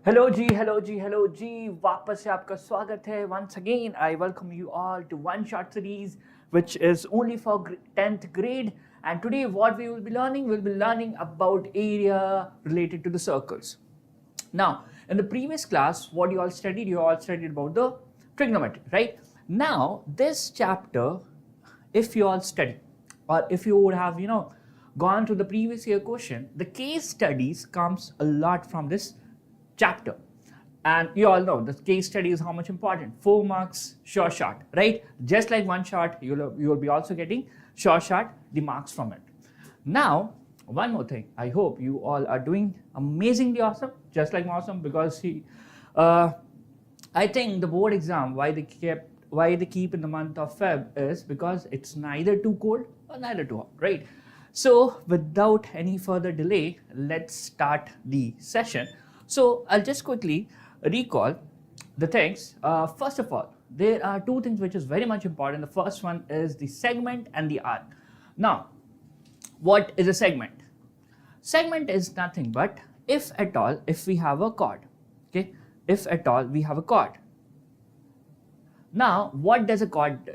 Hello जी वापस से आपका स्वागत है. Once again I welcome you all to one short series which is only for 10th grade, and today what we will be learning about area related to the circles. Now in the previous class what you all studied about the trigonometry, right? Now this chapter, if you all study or if you would have gone through the previous year question, the case studies comes a lot from this chapter. And you all know the case study is how much important. 4 marks, sure shot, right? Just like one shot, you will be also getting sure shot the marks from it. Now, one more thing. I hope you all are doing amazingly awesome, just like awesome, because I think the board exam, why they keep in the month of Feb is because it's neither too cold or neither too hot, right? So without any further delay, let's start the session. So I'll just quickly recall the things. First of all, there are two things which is very much important. The first one is the segment and the arc. Now, what is a segment? Segment is nothing but if at all, if we have a chord, okay? If at all we have a chord. Now, what does a chord do?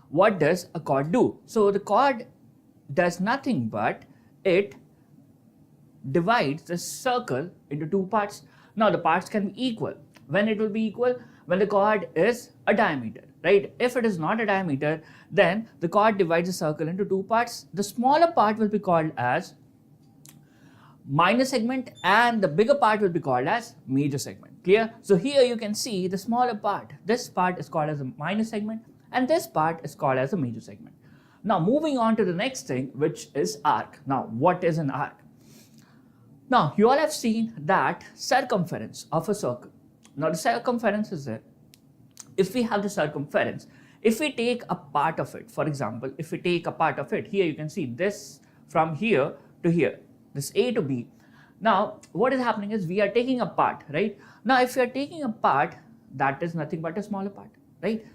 What does a chord do? So the chord does nothing but it divides the circle into two parts. Now the parts can be equal. When it will be equal? When the chord is a diameter, right? If it is not a diameter, then the chord divides the circle into two parts. The smaller part will be called as minor segment and the bigger part will be called as major segment. Clear? So here you can see the smaller part. This part is called as a minor segment and this part is called as a major segment. Now moving on to the next thing, which is arc. Now what is an arc? Now, you all have seen that circumference of a circle. Now, the circumference is there. If we have the circumference, if we take a part of it, for example, if we take a part of it, here you can see this from here to here, this A to B. Now, what is happening is we are taking a part, right? Now, if we are taking a part, that is nothing but a smaller part, right?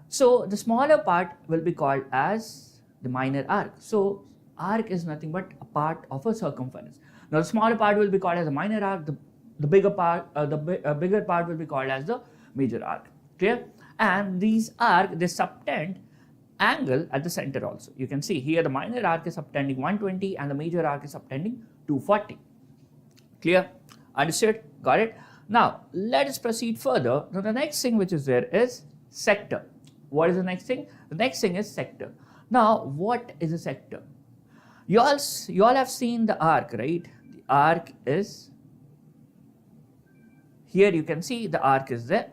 So, the smaller part will be called as the minor arc. So, arc is nothing but a part of a circumference. Now, the smaller part will be called as a minor arc. The bigger part, bigger part will be called as the major arc. Clear? And these arc, they subtend angle at the center also. You can see here the minor arc is subtending 120 and the major arc is subtending 240. Clear? Understood? Got it? Now, let us proceed further. Now, the next thing which is there is sector. What is the next thing? The next thing is sector. Now, what is a sector? You all have seen the arc, right? The arc is, here you can see the arc is there.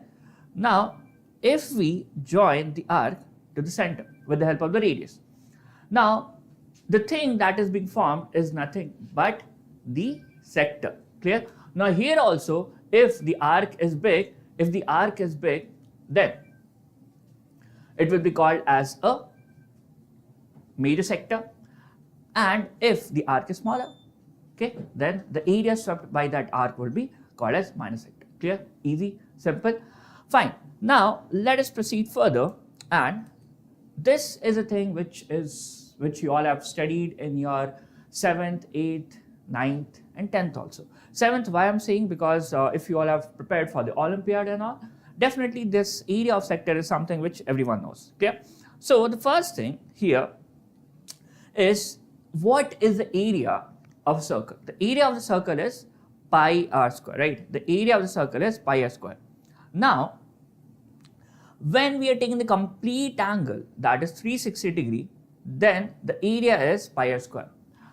Now, if we join the arc to the center with the help of the radius. Now, the thing that is being formed is nothing but the sector. Clear? Now, here also, if the arc is big, then it will be called as a major sector. And if the arc is smaller, okay, then the area swept by that arc will be called as minor sector. Clear? Easy, simple. Fine. Now let us proceed further, and this is a thing which you all have studied in your 7th, 8th, 9th and 10th also. 7th, why I'm saying, because if you all have prepared for the Olympiad and all, definitely this area of sector is something which everyone knows. Clear? So the first thing here is, what is the area of a circle? The area of the circle is pi r square, right? The area of the circle is pi r square. Now, when we are taking the complete angle, that is 360 degree, then the area is pi r square.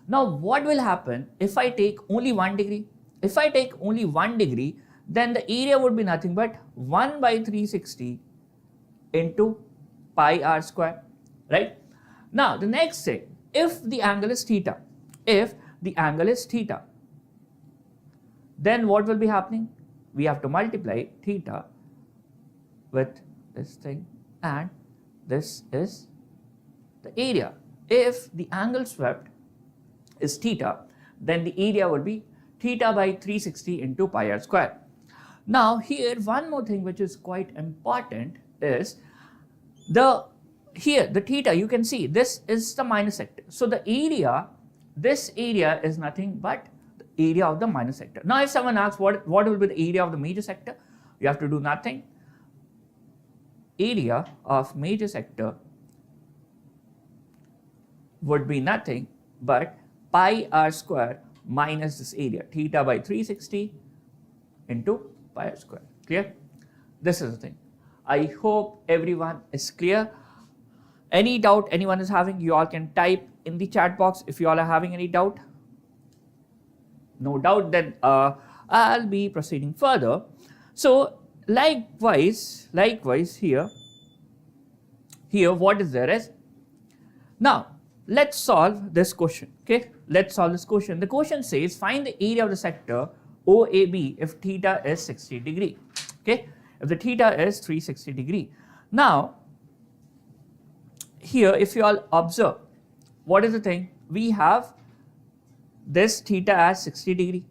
Now, what will happen if I take only 1 degree? If I take only 1 degree, then the area would be nothing but 1 by 360 into pi r square, right? Now, the next thing, if the angle is theta, then what will be happening? We have to multiply theta with this thing, and this is the area. If the angle swept is theta, then the area would be theta by 360 into pi r square. Now here one more thing which is quite important is the theta, you can see this is the minor sector. So the area, this area is nothing but the area of the minor sector. Now if someone asks what will be the area of the major sector, you have to do nothing. Area of major sector would be nothing but pi r square minus this area, theta by 360 into pi r square. Clear? This is the thing. I hope everyone is clear. Any doubt anyone is having, you all can type in the chat box if you all are having any doubt. No doubt, then I'll be proceeding further. So likewise here what is there is, now let's solve this question. Okay, let's solve this question. The question says find the area of the sector OAB if theta is 60 degree. Okay, if the theta is 360 degree. Now here if you all observe, what is the thing, we have this theta as 60 degree,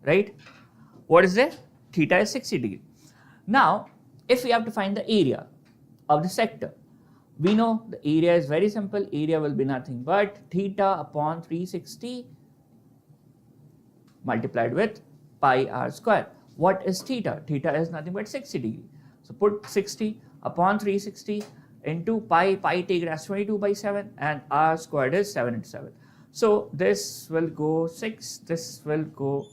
right? What is there? Theta is 60 degree. Now if we have to find the area of the sector, we know the area is very simple. Area will be nothing but theta upon 360 multiplied with pi r square. What is theta? Theta is nothing but 60 degree. So put 60 upon 360 into pi take it as 22 by 7 and r squared is 7 into 7. So this will go 6, this will go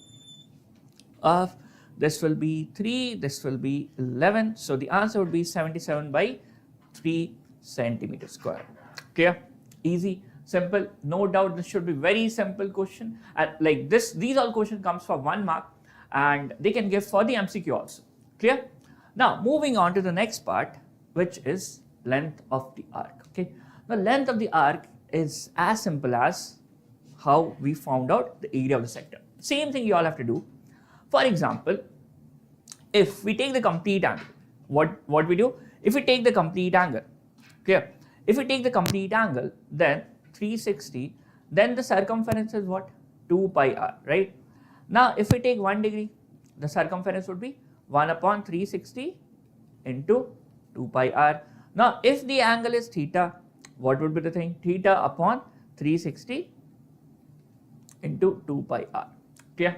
off, this will be 3, this will be 11. So the answer would be 77 by 3 centimeter square. Clear? Easy, simple, no doubt this should be very simple question. And like this, these all questions comes for 1 mark and they can give for the MCQ also. Clear? Now moving on to the next part, which is length of the arc. Okay, the length of the arc is as simple as how we found out the area of the sector. Same thing you all have to do. For example, if we take the complete angle, what we do? If we take the complete angle, clear? If we take the complete angle, then 360, then the circumference is what? 2 pi r, right? Now if we take 1 degree, the circumference would be 1 upon 360 into 2 pi r. Now if the angle is theta, what would be the thing? Theta upon 360 into 2 pi r. Clear?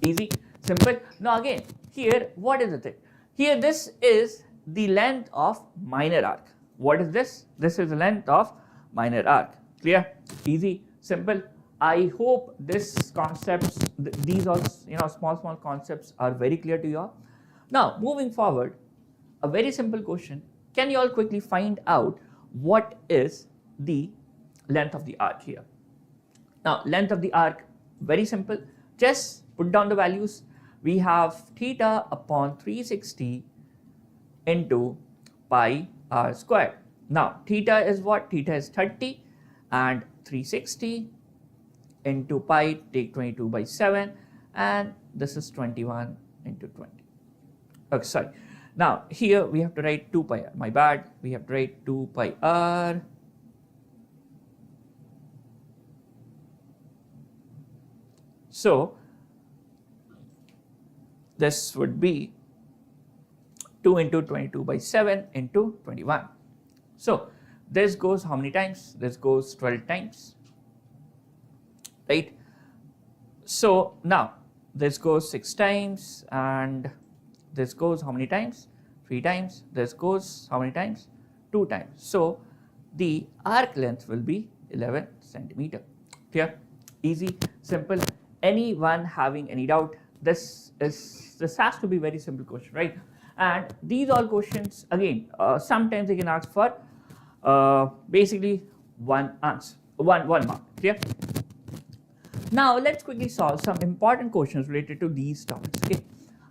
Easy, simple. Now again, here what is the thing? Here this is the length of minor arc. What is this? This is the length of minor arc. Clear? Easy, simple. I hope this concepts, these all small concepts are very clear to you all. Now moving forward, a very simple question. Can you all quickly find out what is the length of the arc here? Now length of the arc, very simple. Just put down the values. We have theta upon 360 into pi r squared. Now theta is what? Theta is 30 and 360 into pi, take 22 by 7 and this is 21 into 20. Okay, sorry. Now here we have to write 2 pi r. My bad. We have to write 2 pi r. So this would be 2 into 22 by 7 into 21. So this goes how many times? This goes 12 times, right? So now this goes 6 times and this goes how many times? 3 times. This goes how many times? 2 times. So the arc length will be 11 centimeter. Clear? Easy, simple. Anyone having any doubt? This has to be very simple question, right? And these all questions again, sometimes they can ask for basically one answer, one mark. Clear? Now let's quickly solve some important questions related to these topics. Okay.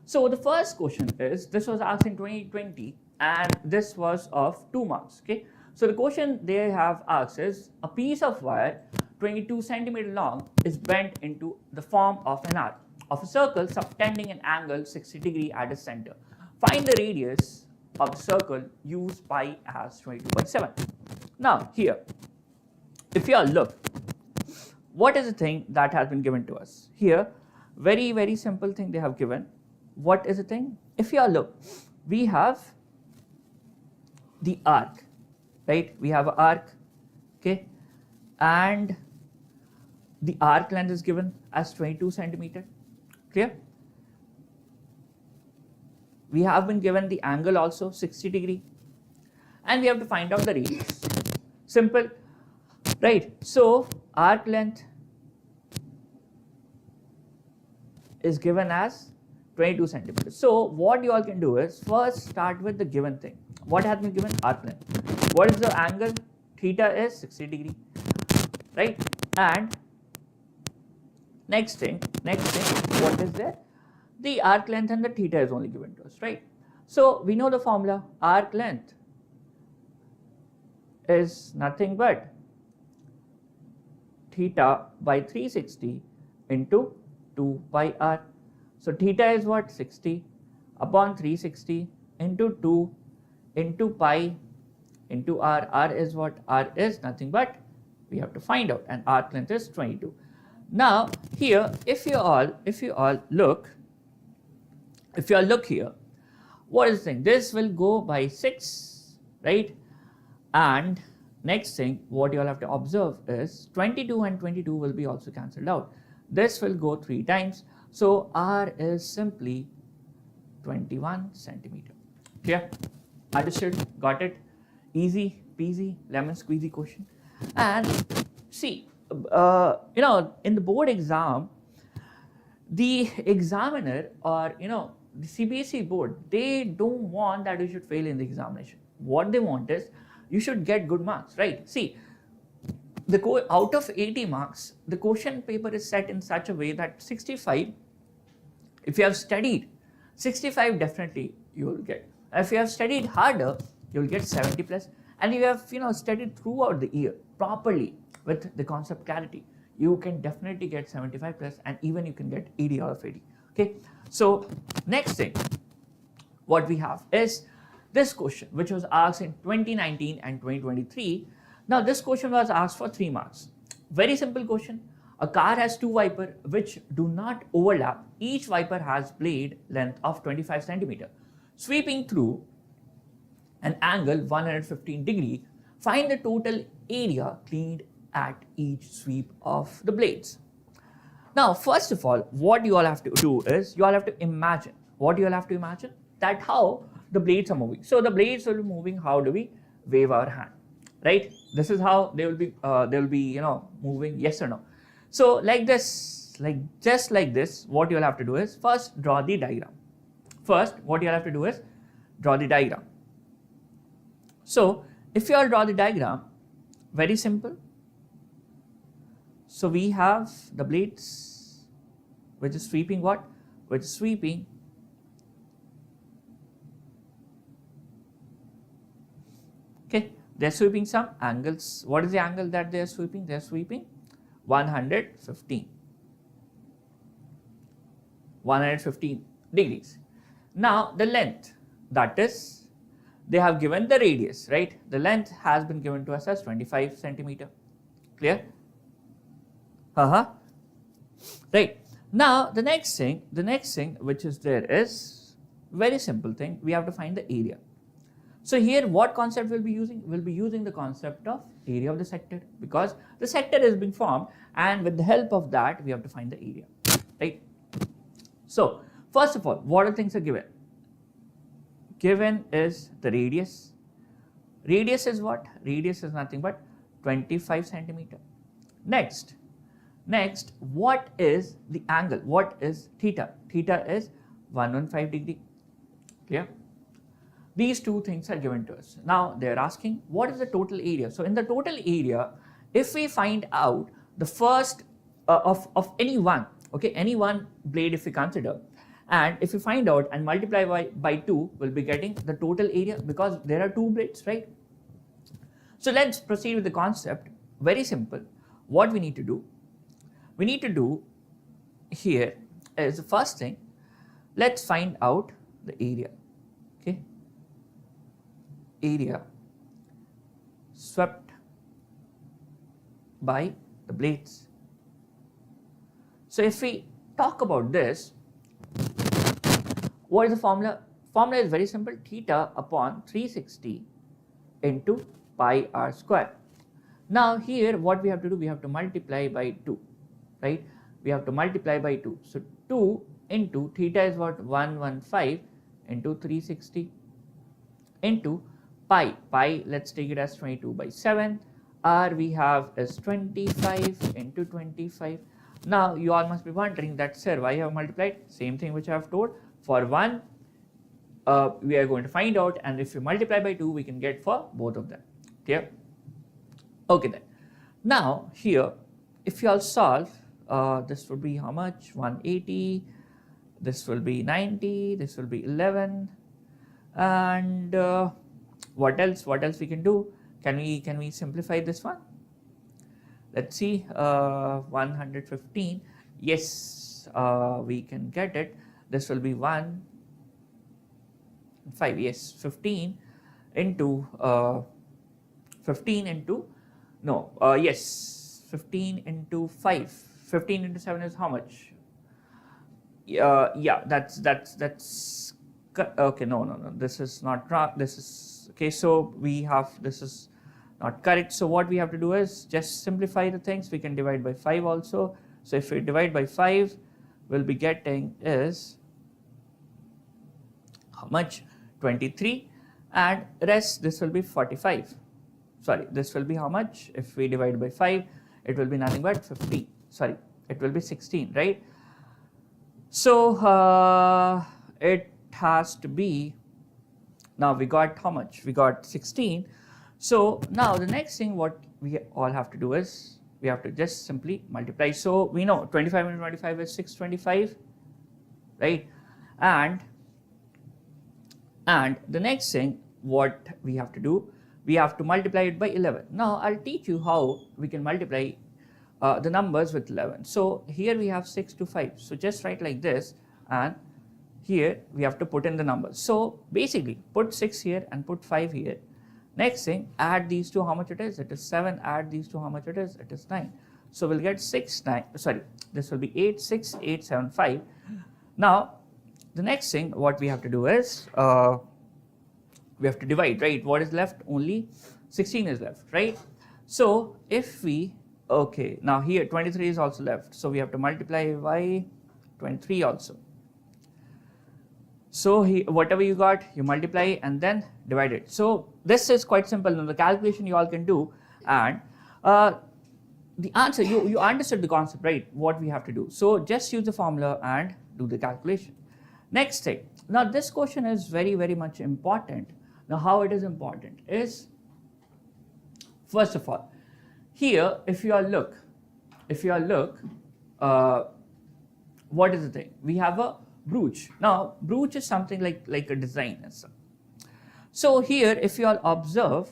So the first question is, this was asked in 2020 and this was of 2 marks. Okay. So the question they have asked is, a piece of wire 22 centimeter long is bent into the form of an arc of a circle subtending an angle 60 degree at its center. Find the radius of the circle, use pi as 22 by 7. Now here, if you all look, what is the thing that has been given to us? Here, very simple thing they have given. What is the thing? If you all look, we have the arc, right? We have an arc, okay? And The arc length is given as 22 centimeter. Clear? We have been given the angle also 60 degree, and we have to find out the radius. Simple, right? So arc length is given as 22 centimeters. So what you all can do is first start with the given thing. What has been given? Arc length. What is the angle? Theta is 60 degree, right? And next thing, what is there? The arc length and the theta is only given to us, right? So we know the formula. Arc length is nothing but theta by 360 into 2 pi r. So theta is what? 60 upon 360 into 2 into pi into r. R is what? R is nothing but, we have to find out, and arc length is 22. Now here, if you all look here, what is the thing? This will go by 6, right? And next thing, what you all have to observe is 22 and 22 will be also cancelled out. This will go 3 times. So R is simply 21 centimeter. Clear? Understood? Got it? Easy peasy lemon squeezy question. And see, in the board exam, the examiner or the CBSE board, they don't want that you should fail in the examination. What they want is you should get good marks, right? See, out of 80 marks, the question paper is set in such a way that 65, if you have studied, 65 definitely you will get. If you have studied harder, you will get 70 plus. And if you have studied throughout the year properly with the concept clarity, you can definitely get 75 plus, and even you can get 80 out of 80. Okay. So next thing, what we have is this question, which was asked in 2019 and 2023. Now this question was asked for 3 marks. Very simple question. A car has 2 wipers which do not overlap. Each wiper has blade length of 25 centimeter. Sweeping through an angle 115 degree, find the total area cleaned at each sweep of the blades. Now, first of all, what you all have to do is you all have to imagine. What you all have to imagine? That how the blades are moving. So the blades will be moving. How do we wave our hand? Right? This is how they will be moving. Yes or no? So like this, just like this, what you all have to do is first draw the diagram. First, what you all have to do is draw the diagram. So if you all draw the diagram, very simple. So we have the blades which is sweeping what? Which is sweeping they're sweeping some angles. What is the angle that they are sweeping? They are sweeping 115 degrees. Now the length, that is, they have given the radius, right? The length has been given to us as 25 centimeter. Clear? Right. Now the next thing which is there is very simple thing. We have to find the area. So here what concept we'll be using? We'll be using the concept of area of the sector, because the sector is being formed, and with the help of that we have to find the area, right? So first of all, what are things are given? Given is the radius. Radius is what? Radius is nothing but 25 centimeter. Next, what is the angle? What is theta? Theta is 115 degree. Clear? These two things are given to us. Now they are asking what is the total area. So in the total area, if we find out the first of any one, okay, any one blade if we consider, and if we find out and multiply by 2, we'll be getting the total area, because there are 2 blades, right? So let's proceed with the concept. Very simple. What we need to do? We need to do here is the first thing. Let's find out the area. Okay. Area swept by the blades. So if we talk about this, what is the formula? Formula is very simple. Theta upon 360 into pi r square. Now here what we have to do, we have to multiply by 2. right? We have to multiply by 2. So 2 into theta is what? 115 into 360 into pi. Pi, let's take it as 22 by 7. R we have is 25 into 25. Now you all must be wondering that, sir, why you have multiplied? Same thing which I have told. For 1, we are going to find out, and if we multiply by 2, we can get for both of them. Clear? Okay then. Now here, if you all solve, this would be how much? 180. This will be 90. This will be 11. And what else? What else we can do? Can we simplify this one? Let's see. 115. Yes, we can get it. This will be 1, 5. Yes, 15 into 15 into no. Yes, 15 into 5. 15 into 7 is how much? Yeah, that's okay. No. This is not right. This is okay. So we have, this is not correct. So what we have to do is just simplify the things. We can divide by 5 also. So if we divide by 5, we'll be getting is how much? 23, and rest this will be 45. Sorry, this will be how much? If we divide by 5, it will be nothing but 15. Sorry, it will be 16, right? So it has to be, now we got how much? We got 16. So now the next thing what we all have to do is we have to just simply multiply. So we know 25 into 25 is 625, right? And the next thing what we have to do, we have to multiply it by 11. Now I'll teach you how we can multiply the numbers with 11. So here we have 6 to 5. So just write like this, and here we have to put in the numbers. So basically put 6 here and put 5 here. Next thing, add these two, how much it is? It is 7. Add these two, how much it is? It is 9. So we'll get 6, 9. Sorry, this will be 8, 6, 8, 7, 5. Now the next thing what we have to do is we have to divide, right? What is left? Only 16 is left, right? So if we, okay, now here 23 is also left. So we have to multiply by 23 also. So whatever you got, you multiply and then divide it. So this is quite simple. Now the calculation you all can do, and the answer, you understood the concept, right? What we have to do. So just use the formula and do the calculation. Next thing. Now this question is very, very much important. Now how it is important is, first of all, here if you all look, what is the thing? We have a brooch. Now brooch is something like a design and stuff. So here if you all observe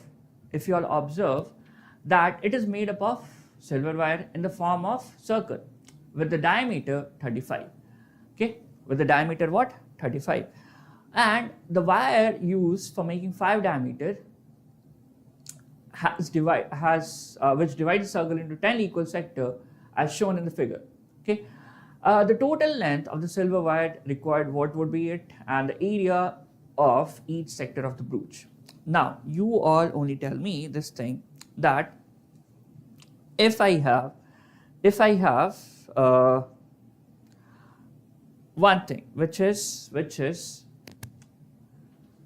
that it is made up of silver wire in the form of circle with the diameter 35. Okay, with the diameter what? 35. And the wire used for making 5 diameter which divides the circle into 10 equal sectors as shown in the figure. Okay, the total length of the silver wire required, what would be it, and the area of each sector of the brooch. Now you all only tell me this thing, that if I have one thing which is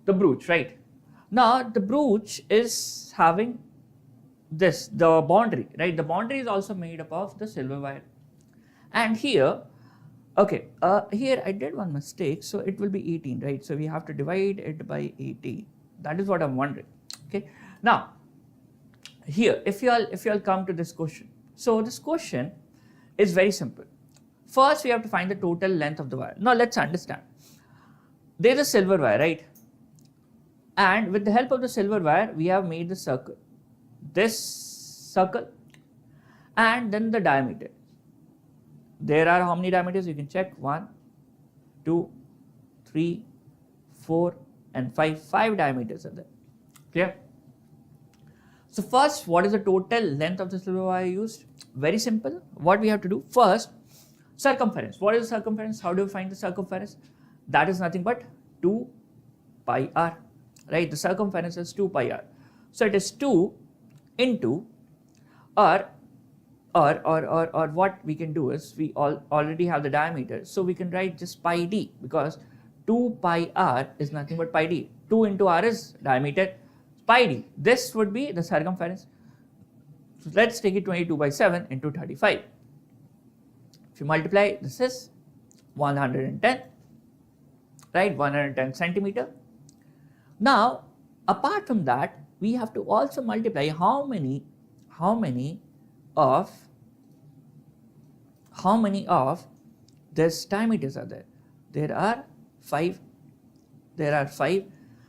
the brooch, right? Now the brooch is having this, the boundary, right? The boundary is also made up of the silver wire. And here, okay, here I did one mistake, so it will be 18, right? So we have to divide it by 18. That is what I'm wondering. Okay, now here if you all come to this question, so this question is very simple. First we have to find the total length of the wire. Now let's understand, there is a silver wire, right? And with the help of the silver wire we have made the circle, this circle, and then the diameter. There are how many diameters? You can check. 1, 2, 3, 4 and 5. 5 diameters are there. Clear? So first, what is the total length of the silver wire used? Very simple. What we have to do first, circumference. What is the circumference? How do we find the circumference? That is nothing but 2 pi r, right? The circumference is 2 pi r. So it is 2 into r or what we can do is we already have the diameter, so we can write just pi d, because 2 pi r is nothing but pi d. 2 into r is diameter, pi d. This would be the circumference. So let's take it 22 by 7 into 35. If you multiply, this is 110, right? 110 centimeter. Now, apart from that, we have to also multiply how many of this diameters are there. There are 5.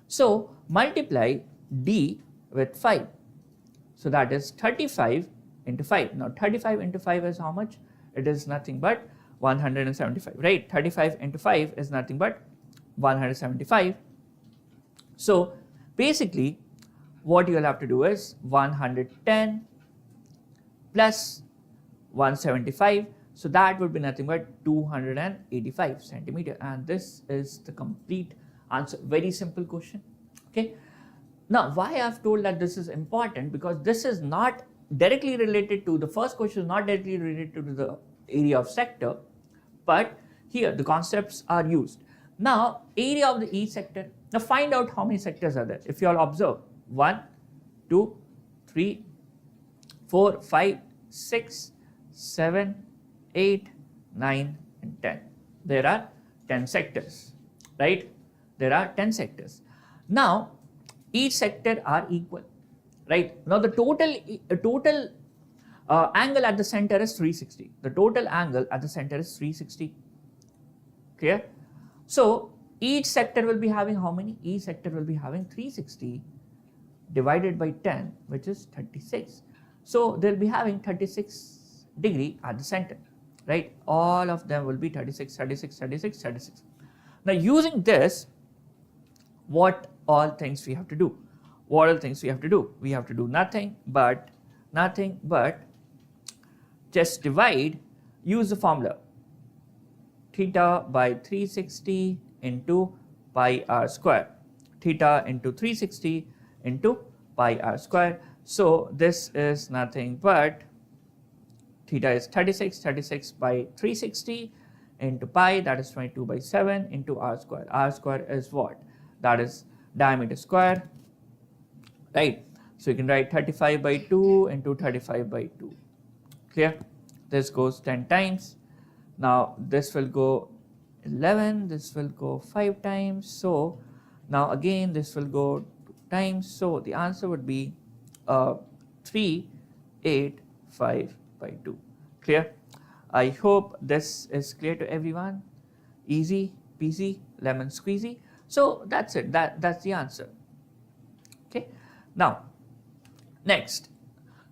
So multiply d with 5. So that is 35 into 5. Now 35 into 5 is how much? It is nothing but 175, right? 35 into 5 is nothing but 175. So basically what you will have to do is 110 plus 175. So that would be nothing but 285 centimeter. And this is the complete answer. Very simple question. Okay. Now, why I have told that this is important, because this is not directly related to the first question, is not directly related to the area of sector, but here the concepts are used. Now, area of the each sector. Now, find out how many sectors are there. If you all observe, 1, 2, 3, 4, 5, 6, 7, 8, 9, and 10. There are 10 sectors, right? There are 10 sectors. Now, each sector are equal, right? Now, the total angle at the center is 360. The total angle at the center is 360. Clear? So, each sector will be having how many? Each sector will be having 360 divided by 10, which is 36. So, they'll be having 36 degree at the center, right? All of them will be 36, 36, 36, 36. Now, using this, what all things we have to do? What all things we have to do? We have to do nothing but just divide, use the formula theta by 360 into pi r square, theta into 360 into pi r square. So this is nothing but theta is 36 by 360 into pi, that is 22 by 7 into r square. R square is what? That is diameter square, right? So you can write 35 by 2 into 35 by 2. Clear? This goes 10 times. Now this will go 11, this will go 5 times. So now again this will go 2 times. So the answer would be 385 by 2. Clear? I hope this is clear to everyone. Easy peasy, lemon squeezy. So that's it. That's the answer. Okay. Now, next.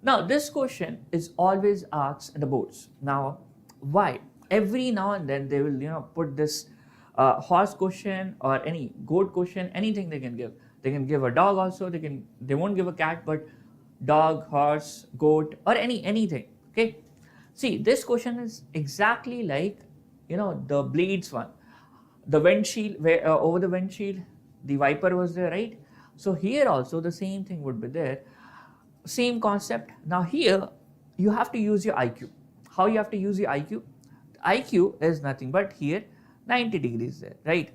Now, this question is always asked at the boards. Now, why? Every now and then they will, put this horse question or any goat question, anything they can give. They can give a dog also. They won't give a cat, but dog, horse, goat, or anything. Okay. See, this question is exactly like, the blades one. The windshield, where over the windshield, the wiper was there, right? So here also the same thing would be there. Same concept. Now here you have to use your IQ. How you have to use your IQ? IQ is nothing but here 90 degrees there, right?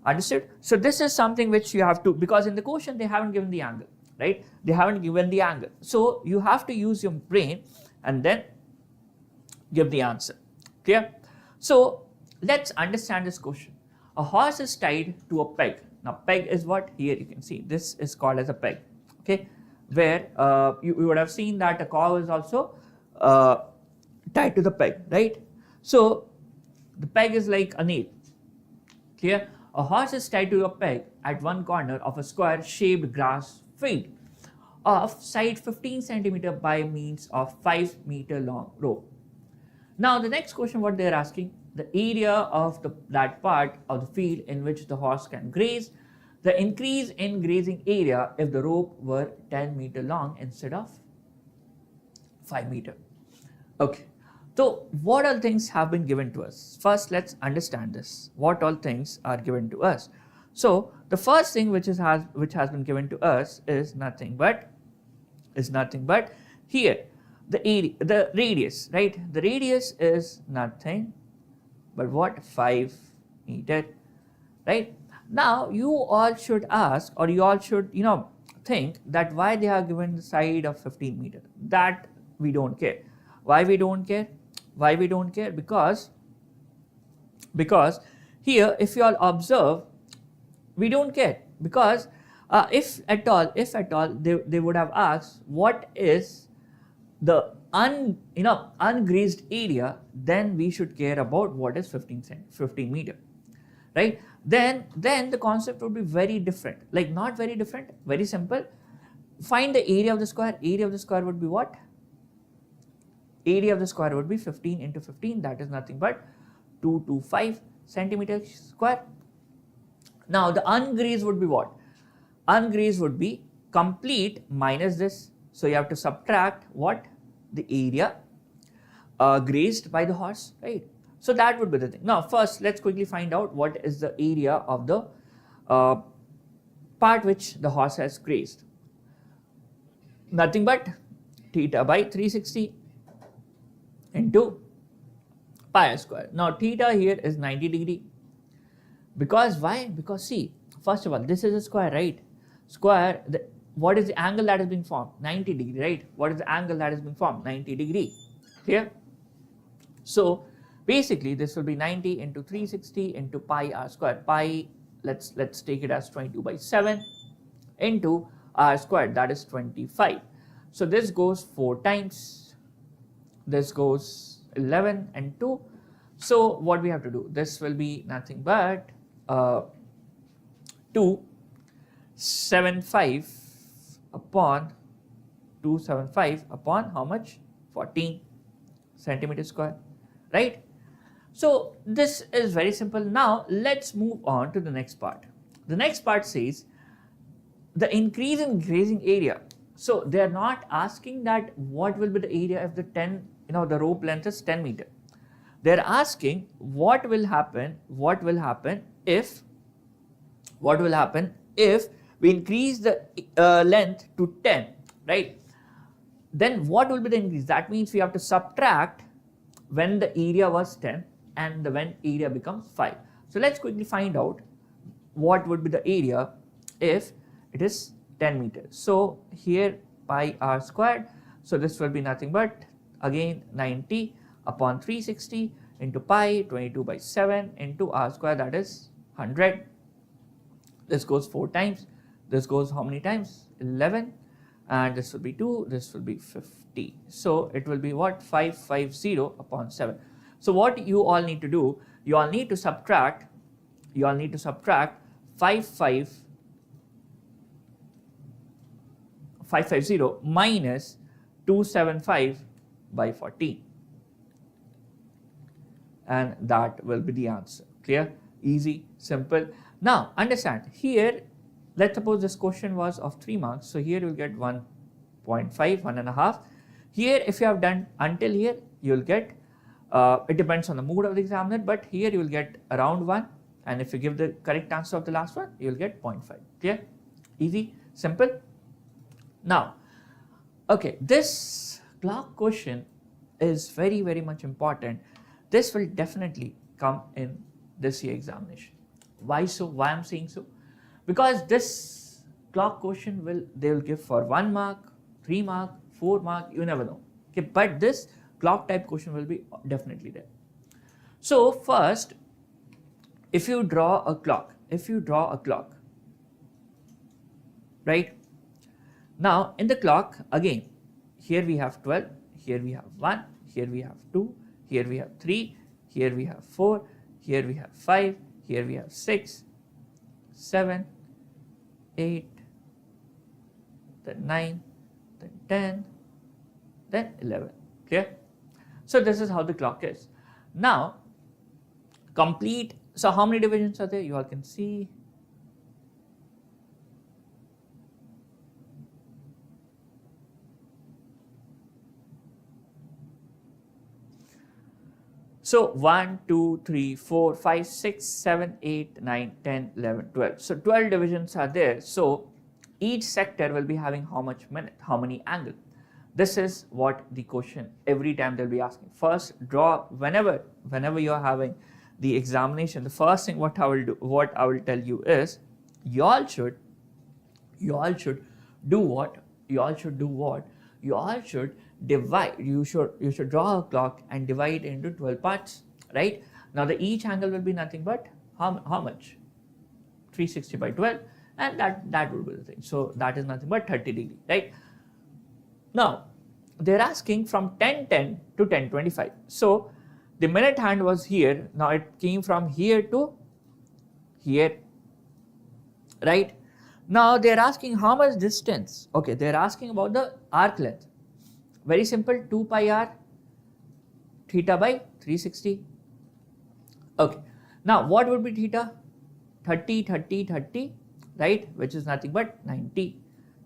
Understood? So this is something which you have to, because in the question they haven't given the angle, right? They haven't given the angle. So you have to use your brain and then give the answer. Clear? So let's understand this question. A horse is tied to a peg. Now peg is what? Here you can see. This is called as a peg. Okay. Where you would have seen that a cow is also tied to the peg, right? So the peg is like a nail. Clear? A horse is tied to a peg at one corner of a square shaped grass field of side 15 centimeter by means of 5 meter long rope. Now the next question, what they are asking, the area of that part of the field in which the horse can graze, the increase in grazing area if the rope were 10 meter long instead of 5 meter. Okay. So what all things have been given to us? First, let's understand this. What all things are given to us? So the first thing which has been given to us is nothing but here the area, the radius, right? The radius is nothing but what? 5 meter, right? Now you all should ask, or you all should, think that why they are given the side of 15 meter. That we don't care. Why we don't care? Why we don't care? Because here, if you all observe, we don't care, because if at all they would have asked what is the ungrazed area, then we should care about what is 15 meter, right? Then the concept would be very different. Like, not very different, very simple. Find the area of the square. Area of the square would be what? Area of the square would be 15 into 15, that is nothing but 225 centimeters square. Now the ungrazed would be what? Ungrazed would be complete minus this. So you have to subtract what? The area grazed by the horse, right? So that would be the thing. Now first let's quickly find out what is the area of the part which the horse has grazed. Nothing but theta by 360 into pi square. Now theta here is 90 degree. Because why? Because see, first of all, this is a square, right? Square, what is the angle that is being formed? 90 degree, right? What is the angle that is being formed? 90 degree. Clear? So basically this will be 90 into 360 into pi r square. Pi, let's take it as 22 by 7 into r squared, that is 25. So this goes 4 times, this goes 11 and 2. So what we have to do? This will be nothing but 275 upon 275 upon how much? 14 centimeter square, right? So this is very simple. Now let's move on to the next part. The next part says the increase in grazing area. So they are not asking that what will be the area if the the rope length is 10 meter. They are asking what will happen if we increase the length to 10, right? Then what will be the increase? That means we have to subtract when the area was 10 and when area becomes 5. So let's quickly find out what would be the area if it is 10 meters. So here pi r squared. So this will be nothing but again 90 upon 360 into pi 22 by 7 into r square, that is 100. This goes 4 times. This goes how many times? 11. And this will be 2. This will be 50. So it will be what? 550 upon 7. So what you all need to do? You all need to subtract 550 minus 275 by 14. And that will be the answer. Clear? Easy, simple. Now understand, here let's suppose this question was of 3 marks. So here you will get 1.5, 1.5. Here if you have done until here, you will get, it depends on the mood of the examiner, but here you will get around 1. And if you give the correct answer of the last one, you will get 0.5. Clear? Easy, simple. Now, okay, this clock question is very, very much important. This will definitely come in this year examination. Why so? Why I'm saying so? Because this clock question they will give for 1 mark, 3 mark, 4 mark, you never know. Okay, but this clock type question will be definitely there. So first, if you draw a clock, right? Now in the clock, again, here we have 12, here we have 1, here we have 2, here we have 3, here we have 4, here we have 5, here we have 6, 7, 8, then 9, then 10, then 11. Clear? So this is how the clock is. Now, complete. So how many divisions are there? You all can see. So 1, 2, 3, 4, 5, 6, 7, 8, 9, 10, 11, 12. So 12 divisions are there. So each sector will be having how much minute, how many angle. This is what the question every time they'll be asking. First, draw whenever you are having the examination. The first thing what I will tell you is, you all should do what? You all should divide. You should draw a clock and divide it into 12 parts, right? Now the each angle will be nothing but how much? 360 by 12, and that would be the thing. So that is nothing but 30 degree, right? Now they're asking from 10:10 to 10:25. So the minute hand was here. Now it came from here to here, right? Now they're asking how much distance. Okay, they're asking about the arc length. Very simple, 2 pi r theta by 360. Okay, now what would be theta? 30, 30, 30, right? Which is nothing but 90.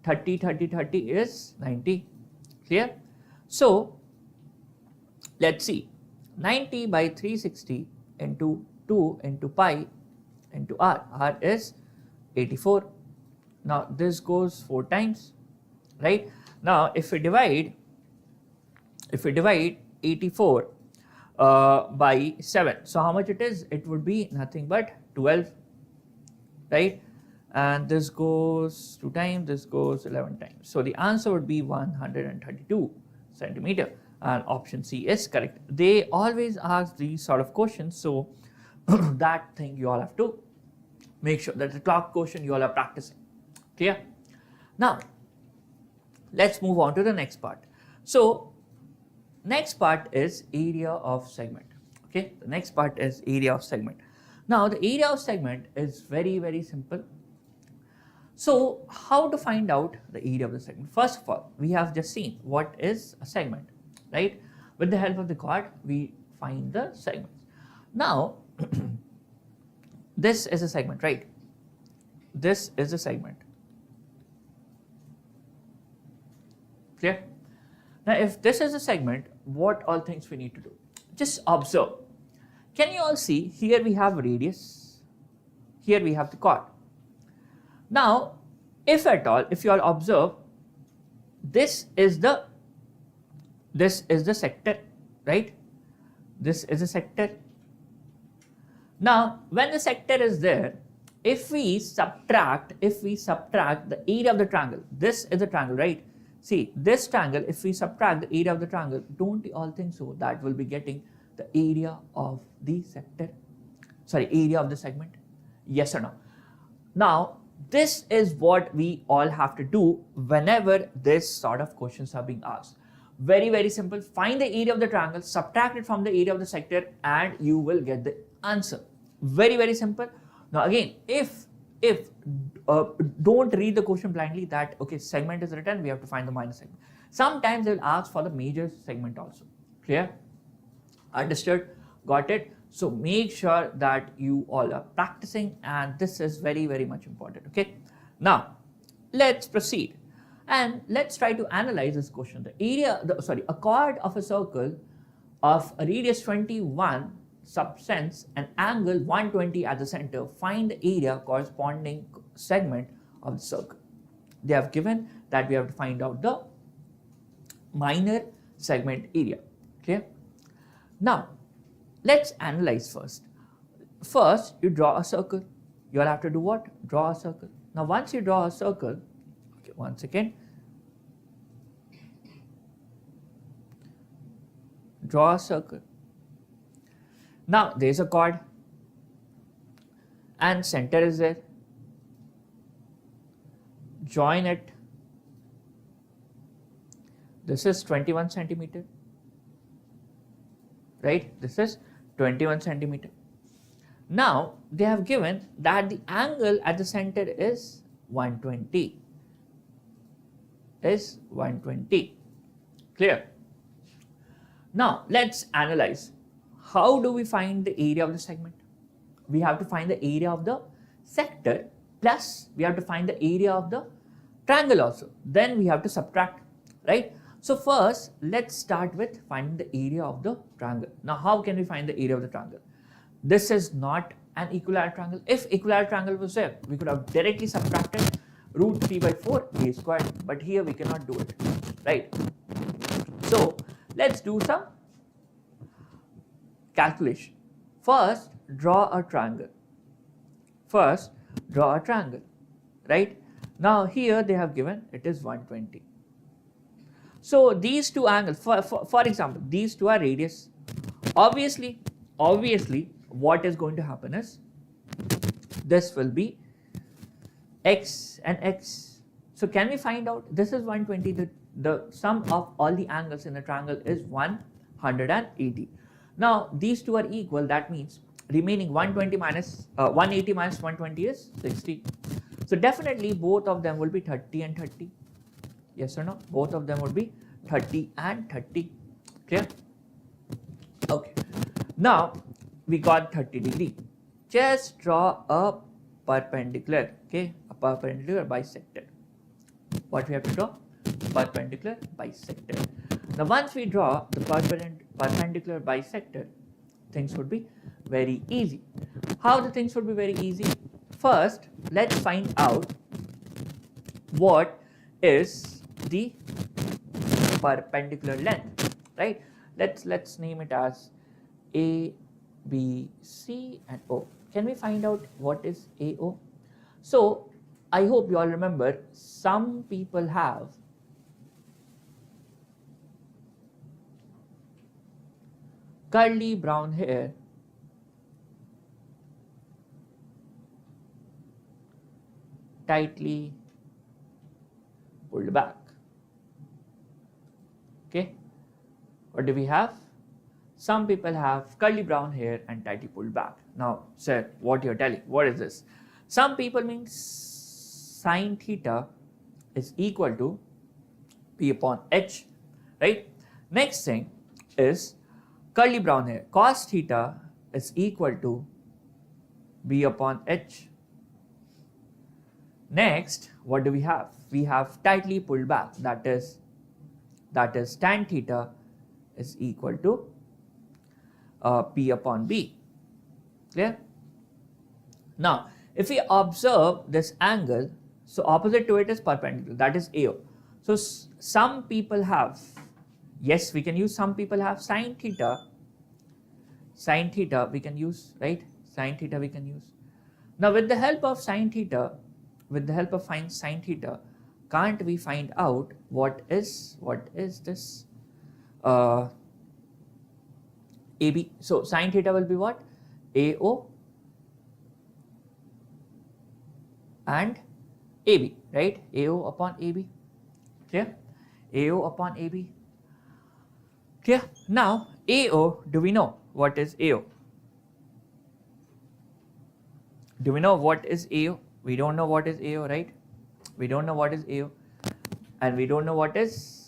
30, 30, 30 is 90. Clear? So let's see. 90 by 360 into 2 into pi into r. R is 84. Now this goes 4 times, right? Now if we divide 84 by 7, so how much it is? It would be nothing but 12, right? And this goes 2 times, this goes 11 times. So the answer would be 132 centimeter, and option C is correct. They always ask these sort of questions, so that thing you all have to make sure that the clock question you all are practicing. Clear? Now let's move on to the next part. So next part is area of segment. Okay, the next part is area of segment. Now the area of segment is very simple. So how to find out the area of the segment? First of all, we have just seen what is a segment, right? With the help of the chord, we find the segments. Now this is a segment, right? This is a segment. Clear? Now if this is a segment, what all things we need to do? Just observe. Can you all see, here we have radius, here we have the chord. Now if at all, if you all observe, this is the sector, right? This is a sector. Now when the sector is there, if we subtract the area of the triangle, this is the triangle, right? See, this triangle, if we subtract the area of the triangle, don't you all think so that will be getting the area of the sector? Sorry, area of the segment? Yes or no? Now, this is what we all have to do whenever this sort of questions are being asked. Very simple. Find the area of the triangle, subtract it from the area of the sector, and you will get the answer. Very simple. Now again, if don't read the question blindly that okay, segment is written, we have to find the minor segment. Sometimes they will ask for the major segment also. Clear? Understood? Got it? So make sure that you all are practicing, and this is very much important. Okay, now let's proceed and let's try to analyze this question. The area, a chord of a circle of a radius 21 subtends an angle 120 at the center. Find the area corresponding segment of the circle. They have given that we have to find out the minor segment area. Clear? Now let's analyze first. First, you draw a circle. You will have to do what? Draw a circle. Now once you draw a circle, okay, one second. Draw a circle. Now there is a chord and center is there. Join it. This is 21 centimeter. Right? This is 21 centimeter. Now they have given that the angle at the center is 120. Is 120. Clear? Now let's analyze. How do we find the area of the segment? We have to find the area of the sector, plus we have to find the area of the triangle also. Then we have to subtract, right? So first, let's start with finding the area of the triangle. Now how can we find the area of the triangle? This is not an equilateral triangle. If equilateral triangle was there, we could have directly subtracted root 3 by 4 a squared, but here we cannot do it, right? So let's do some calculation. First, draw a triangle. Right? Now here they have given it is 120. So these two angles, for example, these two are radius. Obviously, what is going to happen is this will be x and x. So can we find out, this is 120, the sum of all the angles in a triangle is 180. Now these two are equal, that means remaining 120 minus 180 minus 120 is 60. So definitely both of them will be 30 and 30. Yes or no? Both of them would be 30 and 30. Clear? Okay. Now we got 30 degree. Just draw a perpendicular. Okay, a perpendicular bisector. What we have to draw? Perpendicular bisector. Now once we draw the perpendicular bisector, things would be very easy. How the things would be very easy? First, let's find out what is the perpendicular length, right? Let's name it as A, B, C and O. Can we find out what is AO? So I hope you all remember, some people have curly brown hair, tightly pulled back. Okay, what do we have? Some people have curly brown hair and tightly pulled back. Now, sir, what you're telling? What is this? Some people means sine theta is equal to P upon H, right? Next thing is curly brown hair. Cos theta is equal to B upon H. Next, what do we have? We have tightly pulled back. That is tan theta is equal to P upon B. Clear? Now, if we observe this angle, so opposite to it is perpendicular, that is AO. So some people have, yes, we can use, some people have sine theta we can use, right? Sine theta we can use. Now with the help of sine theta, can't we find out what is this AB? So sine theta will be what? AO and AB, right? AO upon AB. Clear? AO upon AB. Clear? Now AO, do we know what is AO? Do we know what is AO? We don't know what is AO, right? We don't know what is AO, and we don't know what is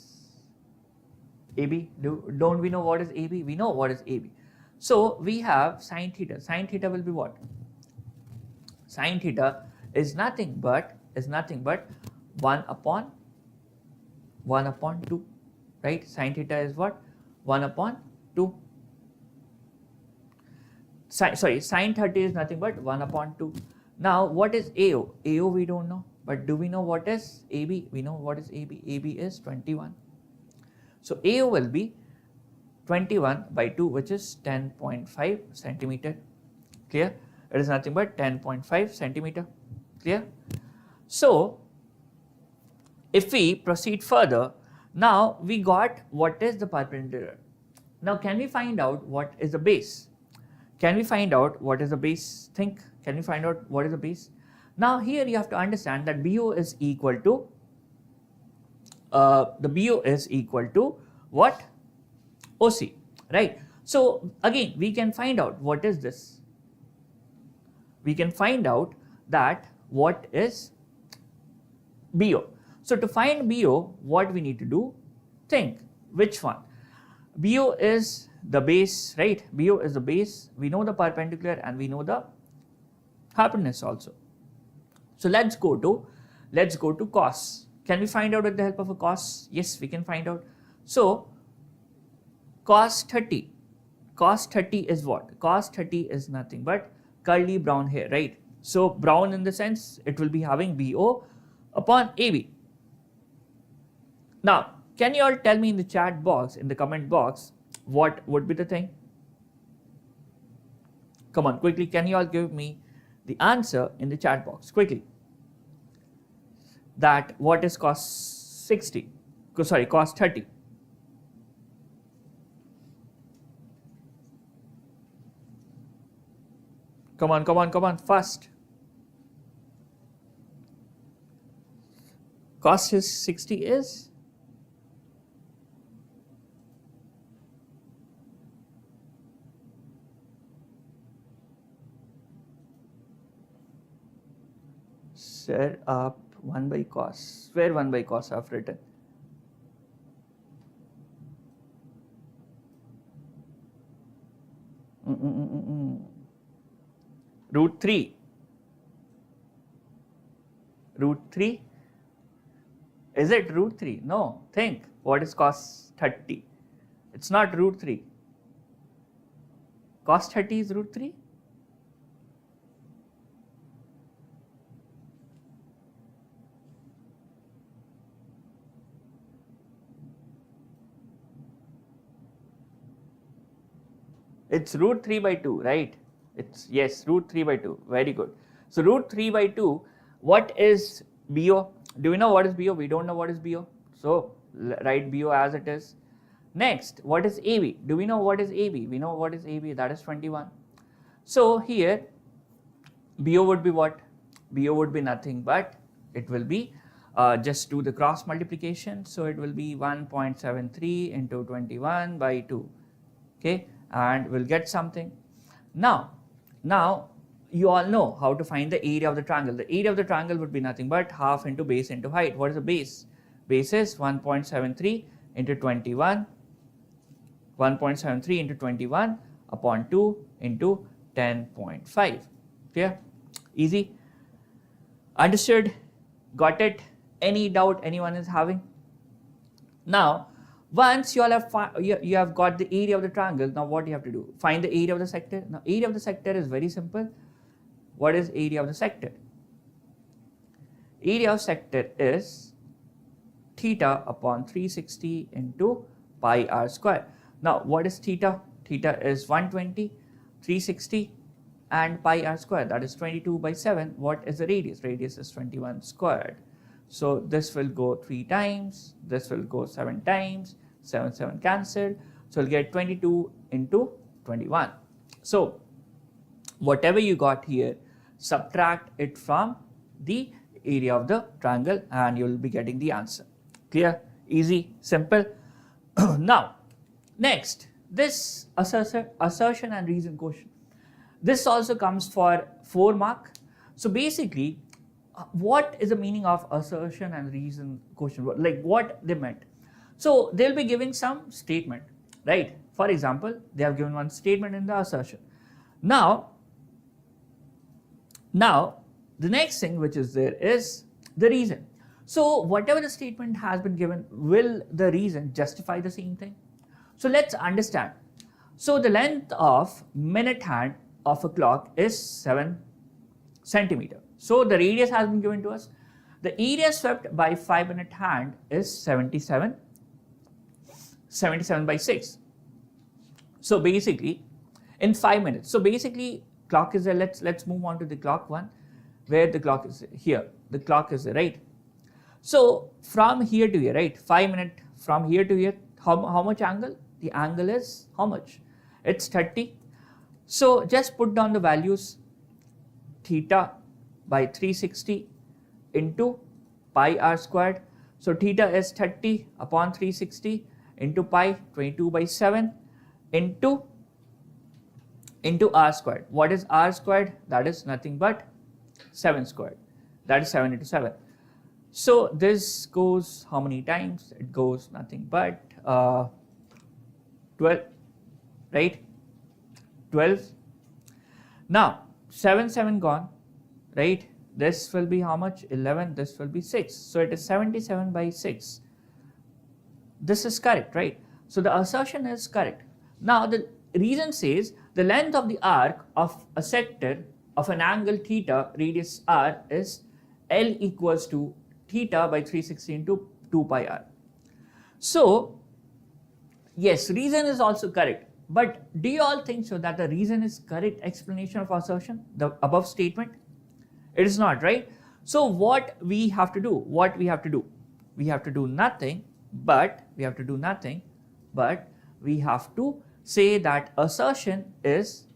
AB. Don't we know what is AB? We know what is AB. So we have sine theta. Sine theta will be what? Sine theta is nothing but 1 upon 2, right? Sine theta is what? 1 upon 2. Sine 30 is nothing but 1 upon 2. Now what is AO? AO we don't know, but do we know what is AB? We know what is AB. AB is 21. So AO will be 21 by 2, which is 10.5 centimeter. Clear? It is nothing but 10.5 centimeter. Clear? So if we proceed further, now we got what is the perpendicular. Now can we find out what is the base? Can we find out what is the base? Think. Can we find out what is the base? Now here you have to understand that BO is equal to what? OC, right? So again we can find out what is this. We can find out that what is BO. So to find BO, what we need to do? Think which one. BO is the base, right? BO is the base. We know the perpendicular and we know the hypotenuse also. So let's go to cos. Can we find out with the help of a cos? Yes, we can find out. So cos 30 is what? Cos 30 is nothing but curly brown hair, right? So brown in the sense it will be having BO upon AB. Now Can you all tell me in the chat box, in the comment box, what would be the thing? Come on, quickly, can you all give me the answer in the chat box, quickly? That what is cos 60? Sorry, cos 30. Come on, come on, come on, fast. Cos 60 is? Set up 1 by cos. Where 1 by cos I've written? Root 3. Root 3? Is it root 3? No. Think. What is cos 30? It's not root 3. Cos 30 is root 3? It's root 3 by 2, right? It's, yes, root 3 by 2. Very good. So root 3 by 2, what is BO? Do we know what is BO? We don't know what is BO. So write BO as it is. Next, what is AB? Do we know what is AB? We know what is AB. That is 21. So here, BO would be what? BO would be nothing but it will be just do the cross multiplication. So it will be 1.73 into 21 by 2. Okay. And we'll get something. Now you all know how to find the area of the triangle. The area of the triangle would be nothing but half into base into height. What is the base? Base is 1.73 into 21. 1.73 into 21 upon 2 into 10.5. Clear? Easy? Understood? Got it? Any doubt anyone is having? Now, once you all have you have got the area of the triangle, now what do you have to do? Find the area of the sector. Now area of the sector is very simple. What is area of the sector? Area of sector is theta upon 360 into pi r square. Now what is theta? Theta is 120, 360 and pi r square, that is 22 by 7. What is the radius? Radius is 21 squared. So this will go 3 times, this will go 7 times, 7 cancelled. So we'll get 22 into 21. So whatever you got here, subtract it from the area of the triangle and you will be getting the answer. Clear? Easy? Simple? Now, next, this assertion and reason question. This also comes for 4 mark. So basically, what is the meaning of assertion and reason question? Like what they meant. So they'll be giving some statement, right? For example, they have given one statement in the assertion. Now the next thing which is there is the reason. So whatever the statement has been given, will the reason justify the same thing? So let's understand. So the length of minute hand of a clock is 7 centimeter. So the radius has been given to us. The area swept by 5-minute hand is 77 by 6. So basically in 5 minutes. So basically clock is there. Let's move on to the clock one where the clock is here. The clock is there, right? So from here to here, right? 5 minutes from here to here. How much angle? The angle is how much? It's 30. So just put down the values. Theta by 360 into pi r squared. So theta is 30 upon 360 into pi, 22 by 7 into r squared. What is r squared? That is nothing but 7 squared. That is 7 into 7. So this goes how many times? It goes nothing but 12, right? 12. Now 7 gone, right? This will be how much? 11. This will be 6. So it is 77 by 6. This is correct, right? So the assertion is correct. Now the reason says the length of the arc of a sector of an angle theta, radius r, is L equals to theta by 360 into 2 pi r. So yes, reason is also correct. But do you all think so that the reason is correct explanation of assertion, the above statement? It is not, right? So what we have to do? We have to do nothing, but we have to say that assertion is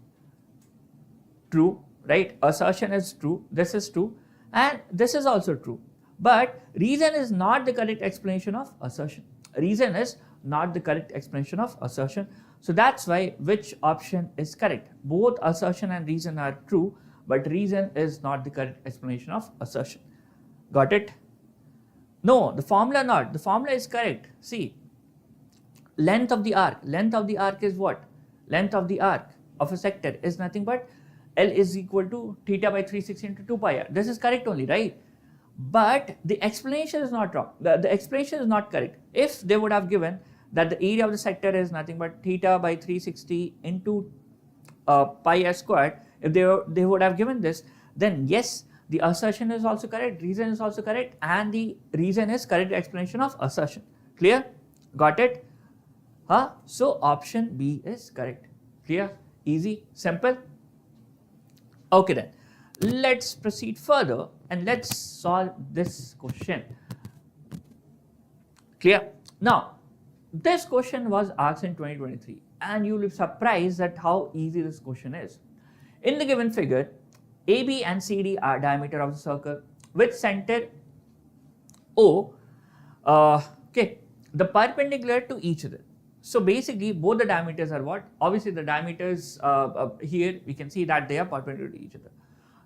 true, right? Assertion is true, this is true, and this is also true. But reason is not the correct explanation of assertion. Reason is not the correct explanation of assertion. So that's why which option is correct? Both assertion and reason are true, but reason is not the correct explanation of assertion. Got it? No, the formula not. The formula is correct. See, length of the arc. Length of the arc is what? Length of the arc of a sector is nothing but L is equal to theta by 360 into 2 pi r. This is correct only, right? But the explanation is not wrong. The explanation is not correct. If they would have given that the area of the sector is nothing but theta by 360 into pi r squared, if they would have given this, then yes, the assertion is also correct, reason is also correct, and the reason is correct explanation of assertion. Clear? Got it? So option B is correct. Clear? Easy? Simple? Okay then. Let's proceed further and let's solve this question. Clear? Now, this question was asked in 2023 and you will be surprised at how easy this question is. In the given figure, AB and CD are diameter of the circle with center O, the perpendicular to each other. So basically both the diameters are what? Obviously the diameters here we can see that they are perpendicular to each other.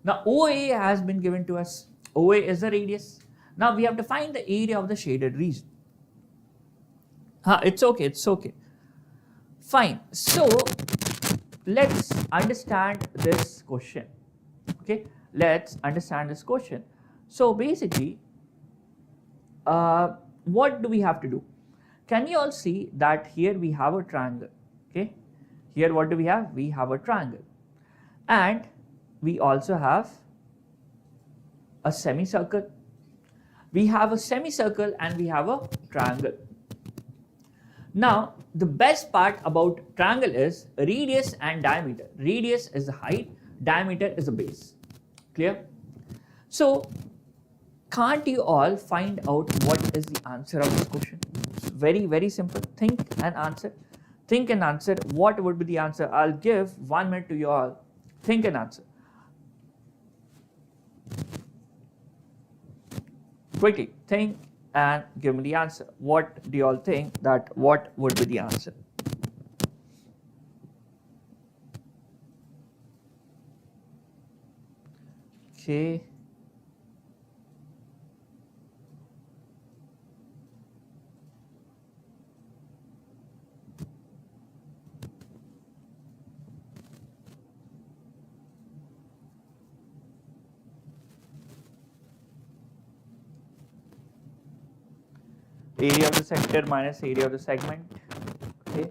Now OA has been given to us. OA is the radius. Now we have to find the area of the shaded region. It's okay. Fine. So let's understand this question. Okay, let's understand this question. So basically, what do we have to do? Can you all see that here we have a triangle? Okay, here what do we have? We have a triangle, and we also have a semicircle. We have a semicircle and we have a triangle. Now, the best part about triangle is radius and diameter. Radius is the height, diameter is the base. Clear? So, can't you all find out what is the answer of this question? It's very, very simple. Think and answer. Think and answer. What would be the answer? I'll give 1 minute to you all. Think and answer. Quickly, think and give me the answer. What do you all think that what would be the answer? Okay. Area of the sector minus area of the segment. Okay.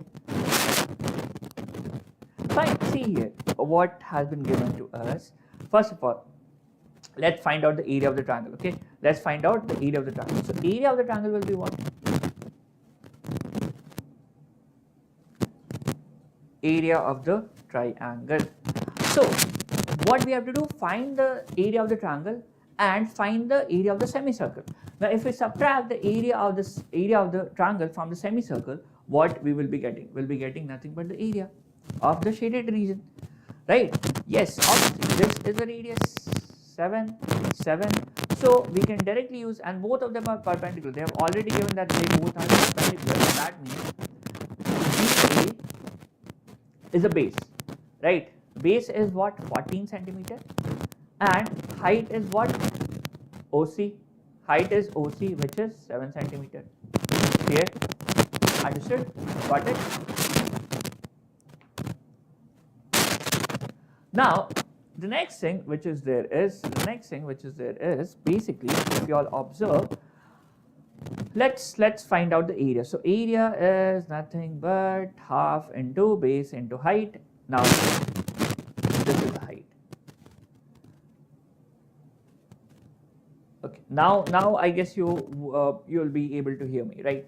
Fine. See here what has been given to us. First of all, let's find out the area of the triangle. Okay. Let's find out the area of the triangle. So area of the triangle will be what? Area of the triangle. So what we have to do? Find the area of the triangle and find the area of the semicircle. Now, if we subtract the area of the triangle from the semicircle, what we will be getting? We'll be getting nothing but the area of the shaded region, right? Yes, obviously this is the radius 7. So we can directly use, and both of them are perpendicular. They have already given that they both are perpendicular. That means BA is a base, right? Base is what? 14 centimeter, and height is what? OC. Height is OC, which is 7 centimeter. Here, understood? Got it? Now, the next thing which is there is basically, if you all observe, let's find out the area. So area is nothing but half into base into height. Now, this is the height. Okay. Now I guess you'll be able to hear me, right?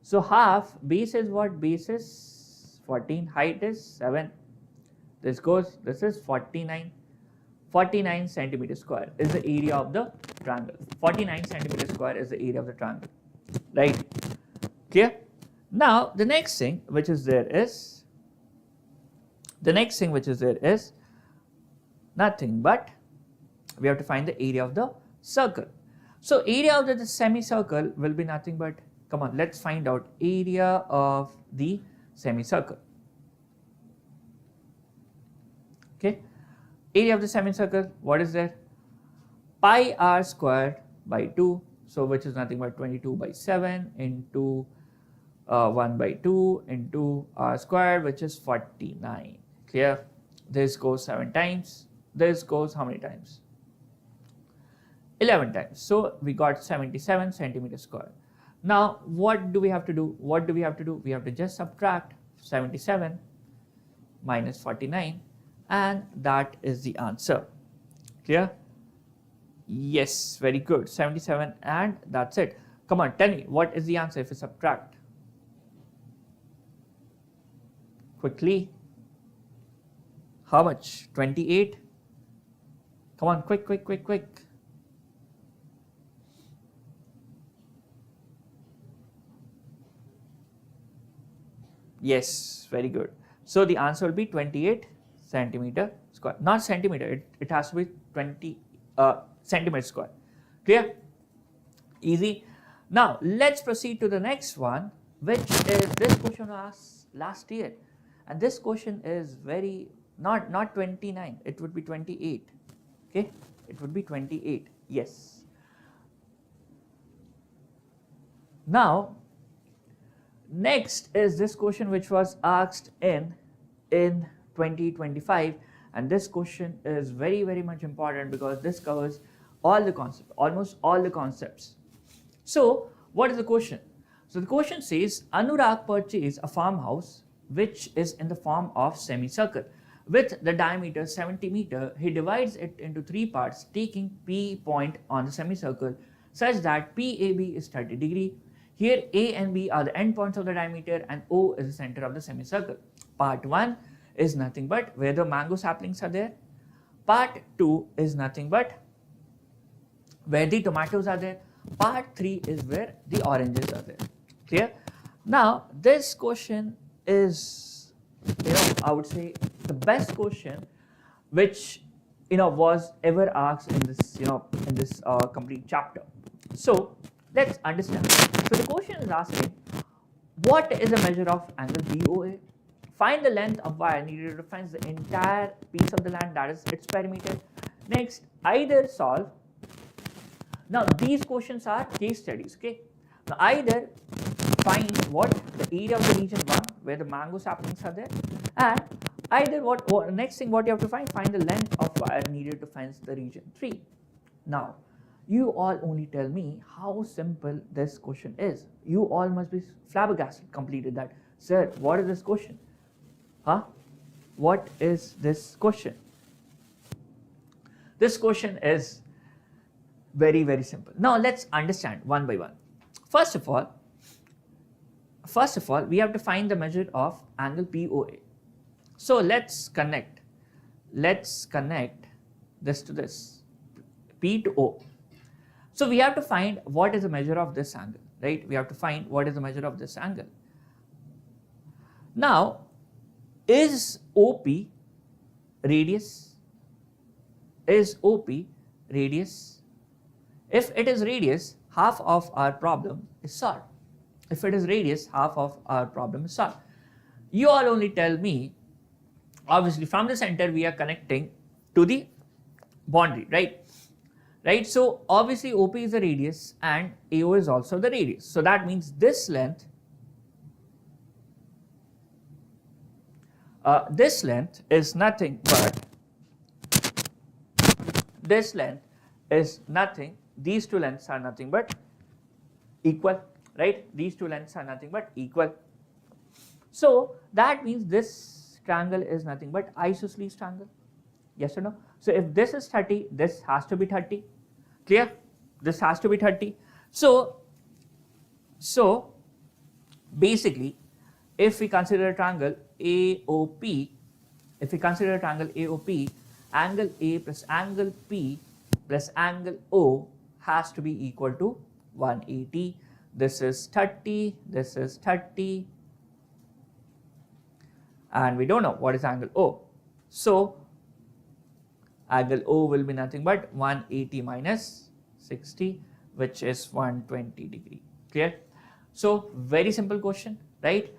So half, base is what? Base is 14, height is 7. This is 49. 49 centimeter square is the area of the triangle. 49 centimeter square is the area of the triangle. Right? Clear? Now, the next thing which is there is nothing but we have to find the area of the circle. So, area of the semicircle will be nothing but, come on, let's find out area of the semicircle. Okay, area of the semicircle, what is there? Pi r squared by 2, so which is nothing but 22 by 7 into 1 by 2 into r squared, which is 49. Clear? This goes 7 times. This goes how many times? 11 times. So we got 77 centimeter square. Now what do we have to do? We have to just subtract 77 minus 49, and that is the answer. Clear? Yes, very good. 77, and that's it. Come on, tell me, what is the answer if you subtract? Quickly. How much? 28. Come on, quick. Yes, very good. So the answer will be 28 centimeter square. Not centimeter, it has to be 20 centimeter square. Clear? Easy. Now let's proceed to the next one, which is this question was asked last year, and this question is very not 29, it would be 28. Okay, it would be 28. Yes. Now next is this question which was asked in 2025, and this question is very much important because this covers all the concepts, almost all the concepts. So what is the question? So the question says Anurag purchased a farmhouse which is in the form of semicircle with the diameter 70 meter. He divides it into 3 parts, taking P point on the semicircle such that PAB is 30 degree. Here A and B are the endpoints of the diameter and O is the center of the semicircle. Part 1 is nothing but where the mango saplings are there. Part 2 is nothing but where the tomatoes are there. Part 3 is where the oranges are there. Clear? Now this question is, I would say the best question which was ever asked in this complete chapter. So let's understand. So the question is asking, what is the measure of angle BOA? Find the length of wire needed to fence the entire piece of the land, that is its perimeter. Next, either solve. Now these questions are case studies. Okay. Now either find what the area of the region 1 where the mango saplings are there, and either next thing what you have to find the length of wire needed to fence the region 3. Now you all only tell me how simple this question is. You all must be flabbergasted, completed that. Sir, what is this question? What is this question? This question is very simple. Now let's understand one by one. First of all, we have to find the measure of angle POA. So let's connect this to this, P to O. So we have to find what is the measure of this angle, right? We have to find what is the measure of this angle. Now, is OP radius? Is OP radius? If it is radius, half of our problem is solved. If it is radius, half of our problem is solved. You all only tell me, obviously from the center we are connecting to the boundary, right? So obviously OP is the radius and AO is also the radius. So that means this length is nothing but these two lengths are nothing but equal, right? These two lengths are nothing but equal. So that means this triangle is nothing but isosceles triangle. Yes or no? So if this is 30, this has to be 30. Clear? This has to be 30. So Basically, if we consider a triangle AOP, angle A plus angle P plus angle O has to be equal to 180. This is 30, this is 30, and we don't know what is angle O. So angle O will be nothing but 180 minus 60, which is 120 degree. Clear? So very simple question, right?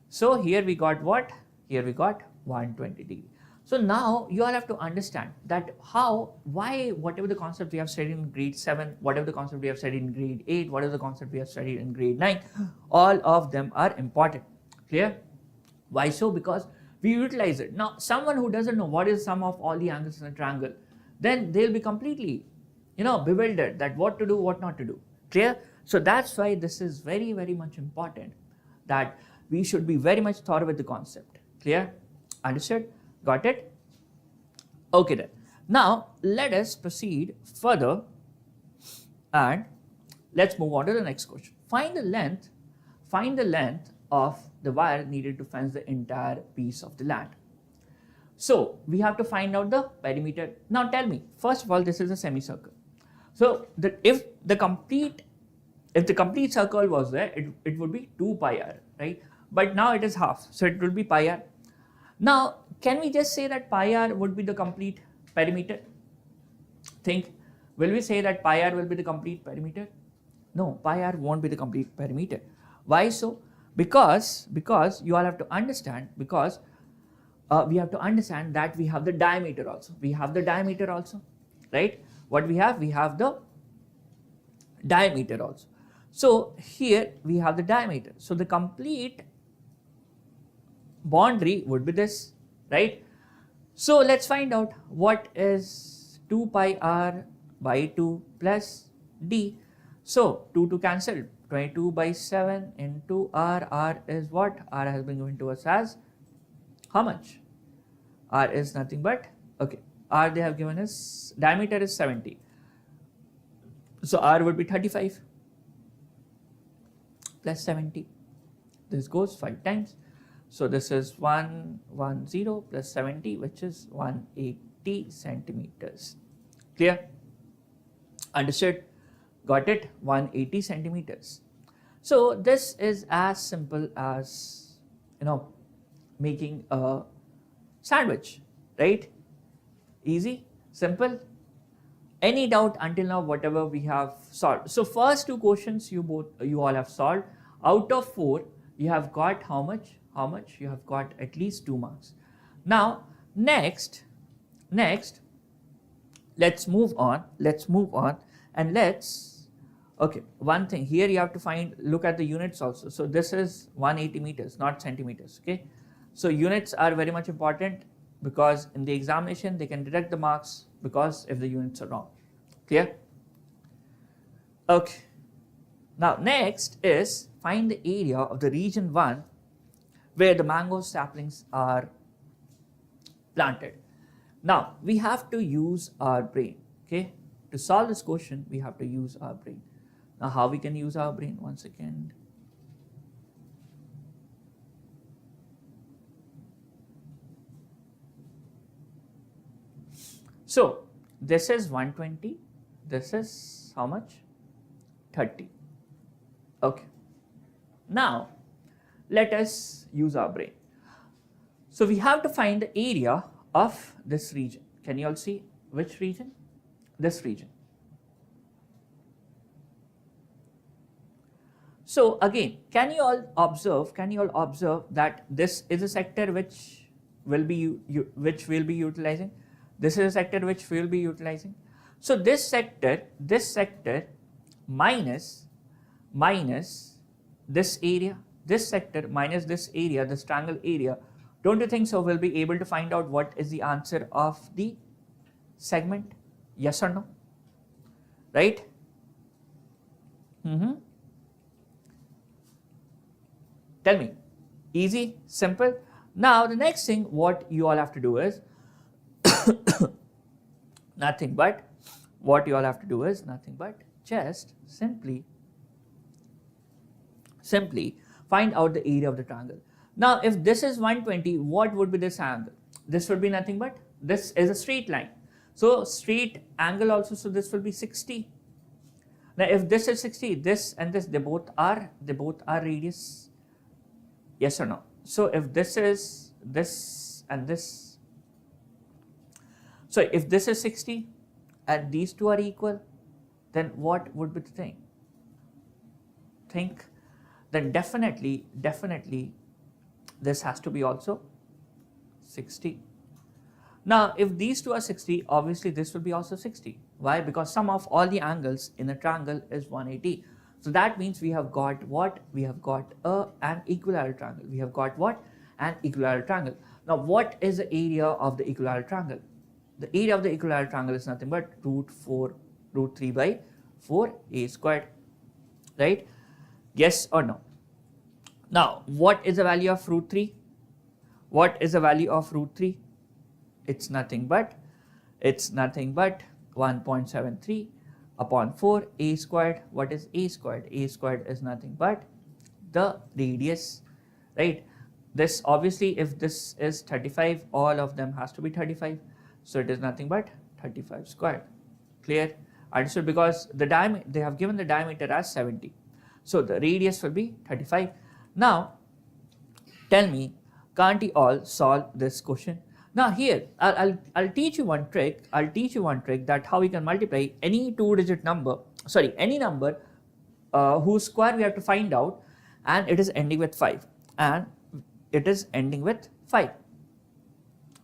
So here we got what? Here we got 120 degree. So now you all have to understand that why whatever the concept we have studied in grade 7, whatever the concept we have studied in grade 8, whatever the concept we have studied in grade 9, all of them are important. Clear? Why so? Because we utilize it. Now, someone who doesn't know what is sum of all the angles in a triangle, then they'll be completely, bewildered that what to do, what not to do. Clear? So that's why this is very, very much important that we should be very much thorough with the concept. Clear? Understood? Got it? Okay then. Now, let us proceed further and let's move on to the next question. Find the length of the wire needed to fence the entire piece of the land. So we have to find out the perimeter. Now tell me, first of all, this is a semicircle. So if the complete circle was there, it would be 2 pi r, right? But now it is half, so it will be pi r. Now, can we just say that pi r would be the complete perimeter? Think, will we say that pi r will be the complete perimeter? No, pi r won't be the complete perimeter. Why so? Because you all have to understand, because we have to understand that we have the diameter also. Right? What we have? We have the diameter also. So here we have the diameter. So the complete boundary would be this, right? So let's find out what is 2 pi r by 2 plus d. So 2 cancel, 22 by 7 into r is what? R has been given to us as how much? R is nothing but, okay, R they have given us, diameter is 70. So R would be 35 plus 70. This goes 5 times. So this is 110 plus 70, which is 180 centimeters. Clear? Understood? Got it? 180 centimeters. So this is as simple as, making a sandwich, right? Easy, simple. Any doubt until now, whatever we have solved? So first 2 questions you all have solved. Out of 4, you have got how much? You have got at least 2 marks. Now, next, let's move on and okay, one thing here you have to look at the units also. So this is 180 meters, not centimeters, okay? So units are very much important because in the examination they can deduct the marks because if the units are wrong. Clear? Okay. Now next is find the area of the region 1 where the mango saplings are planted. Now we have to use our brain, okay? To solve this question, we have to use our brain. Now how we can use our brain? One second. So this is 120, this is how much? 30. Okay. Now let us use our brain. So we have to find the area of this region. Can you all see which region? This region. So again, can you all observe that this is a sector which we'll be utilizing? This is a sector which we will be utilizing. So this sector minus this area, this sector minus this area, this triangle area, don't you think so we'll be able to find out what is the answer of the segment? Yes or no? Right? Tell me. Easy? Simple? Now the next thing what you all have to do is nothing but just simply Find out the area of the triangle. Now, if this is 120, what would be this angle? This would be nothing but, this is a straight line. So, straight angle also, so this will be 60. Now, if this is 60, this and this, they both are radius. Yes or no? So, if this is this and this, so if this is 60 and these two are equal, then what would be the thing? Think, then definitely this has to be also 60. Now, if these two are 60, obviously this will be also 60. Why? Because sum of all the angles in a triangle is 180. So that means we have got what? We have got an equilateral triangle. We have got what? An equilateral triangle. Now, what is the area of the equilateral triangle? The area of the equilateral triangle is nothing but root 3 by 4 a squared, right? Yes or no? Now, what is the value of root 3? What is the value of root 3? It's nothing but 1.73 upon 4 a squared. What is a squared? A squared is nothing but the radius, right? This obviously, if this is 35, all of them has to be 35. So it is nothing but 35 squared. Clear? Understood? Because the diameter, they have given the diameter as 70. So the radius will be 35. Now, tell me, can't you all solve this question? Now here, I'll teach you one trick. I'll teach you one trick that how we can multiply any two-digit number, any number whose square we have to find out, and it is ending with 5. And it is ending with 5.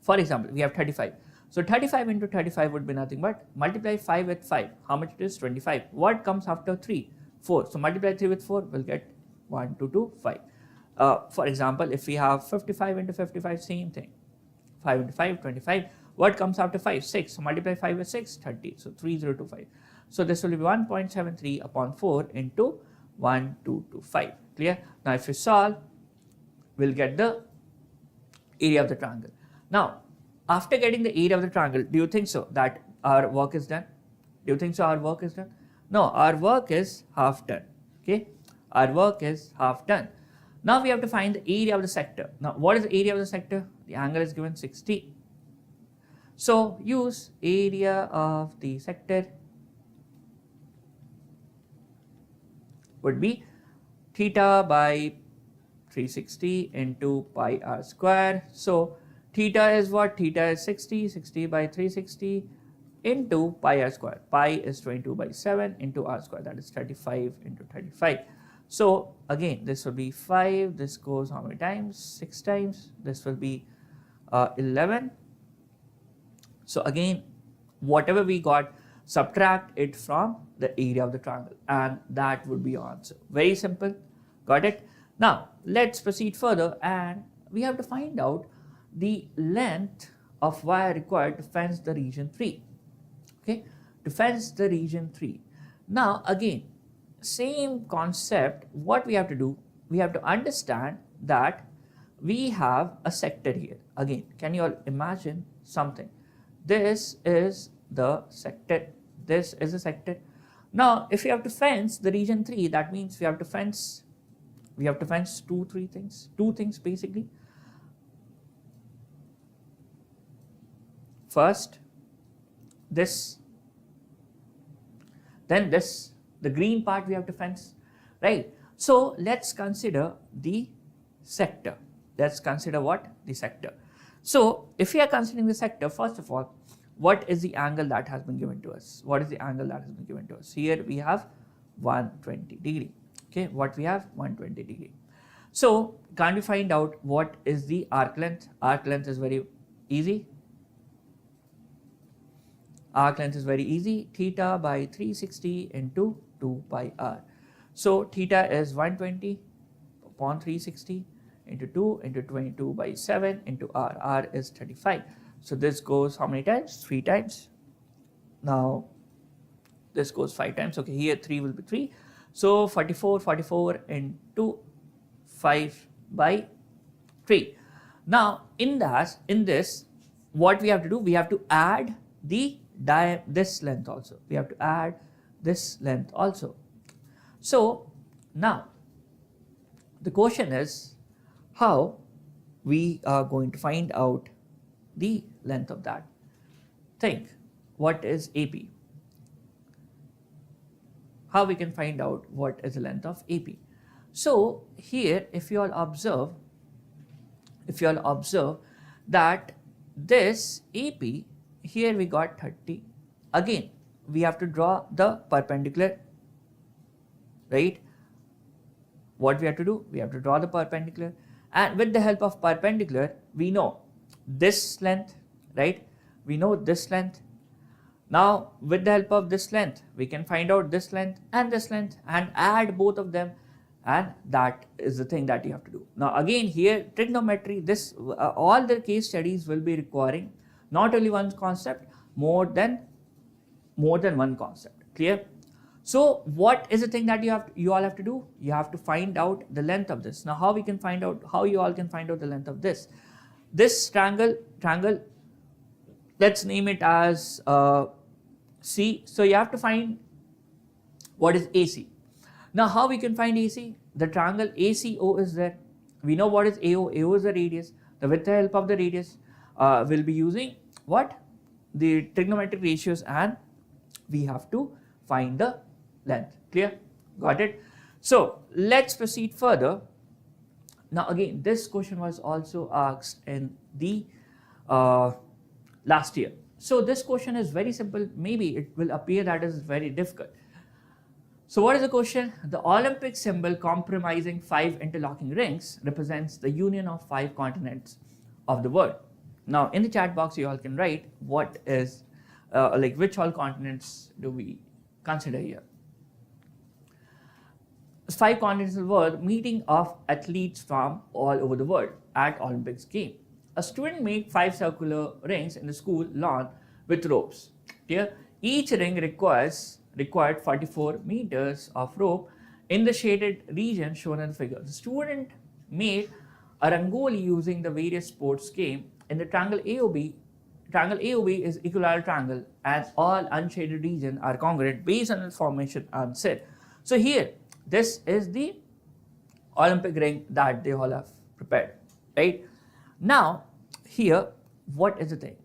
For example, we have 35. So 35 into 35 would be nothing but multiply 5 with 5. How much it is? 25. What comes after 3? 4. So multiply 3 with 4, we'll get 1, 2, 2, 5. For example, if we have 55 into 55, same thing. 5 into 5, 25. What comes after 5? 6. So multiply 5 with 6, 30. So 3025. So this will be 1.73 upon 4 into 1225. Clear? Now if we solve, we'll get the area of the triangle. Now, after getting the area of the triangle, do you think so that our work is done? Do you think so our work is done? No, our work is half done. Okay? Our work is half done. Now we have to find the area of the sector. Now, what is the area of the sector? The angle is given 60. So, use area of the sector would be theta by 360 into pi r square. So, theta is what? Theta is 60. 60 by 360 into pi r square. Pi is 22 by 7 into r square. That is 35 into 35. So, again, this will be 5. This goes how many times? 6 times. This will be 11. So, again, whatever we got, subtract it from the area of the triangle, and that would be your answer. Very simple. Got it? Now, let's proceed further, and we have to find out the length of wire required to fence the region 3. Okay, to fence the region 3. Now, again, same concept. What we have to do, we have to understand that we have a sector here. Again, can you all imagine something? This is the sector. This is a sector. Now, if you have to fence the region 3, that means we have to fence two things basically. First, this, then this, the green part we have to fence, right? So, let's consider the sector. Let's consider what? The sector. So, if we are considering the sector, first of all, what is the angle that has been given to us? What is the angle that has been given to us? Here we have 120 degree. Okay, what we have? 120 degree. So, can't we find out what is the arc length? Arc length is very easy. Arc length is very easy. Theta by 360 into 2 pi r. So, theta is 120 upon 360 into 2 into 22 by 7 into r. R is 35. So, this goes how many times? 3 times. Now, this goes 5 times. Okay, here 3 will be 3. So, 44 into 5 by 3. Now, in this, what we have to do? We have to add this length also. We have to add this length also. So, now, the question is how we are going to find out the length of that. Think, what is AP? How we can find out what is the length of AP? So here, if you all observe that this AP, here we got 30. Again, we have to draw the perpendicular, right? What we have to do? We have to draw the perpendicular, and with the help of perpendicular, we know this length, right? We know this length. Now, with the help of this length, we can find out this length and add both of them, and that is the thing that you have to do. Now, again, here trigonometry, this all the case studies will be requiring not only one concept, more than one concept. Clear? So, what is the thing that you all have to do? You have to find out the length of this. Now, how you all can find out the length of this? This triangle. Let's name it as C. So you have to find what is AC. Now, how we can find AC? The triangle ACO is there. We know what is AO. AO is the radius. With the help of the radius, we'll be using what? The trigonometric ratios, and we have to find the length. Clear? Got it? So let's proceed further. Now, again, this question was also asked in the last year. So this question is very simple. Maybe it will appear that is very difficult. So what is the question? The Olympic symbol comprising 5 interlocking rings represents the union of 5 continents of the world. Now in the chat box you all can write what is which all continents do we consider here. 5 continents of the world, meeting of athletes from all over the world at Olympics game. A student made 5 circular rings in the school lawn with ropes. Here, each ring required 44 meters of rope in the shaded region shown in the figure. The student made a rangoli using the various sports game in the triangle AOB. Triangle AOB is equilateral triangle, and all unshaded regions are congruent based on the formation and set. So here, this is the Olympic ring that they all have prepared, right? Now, here, what is the thing?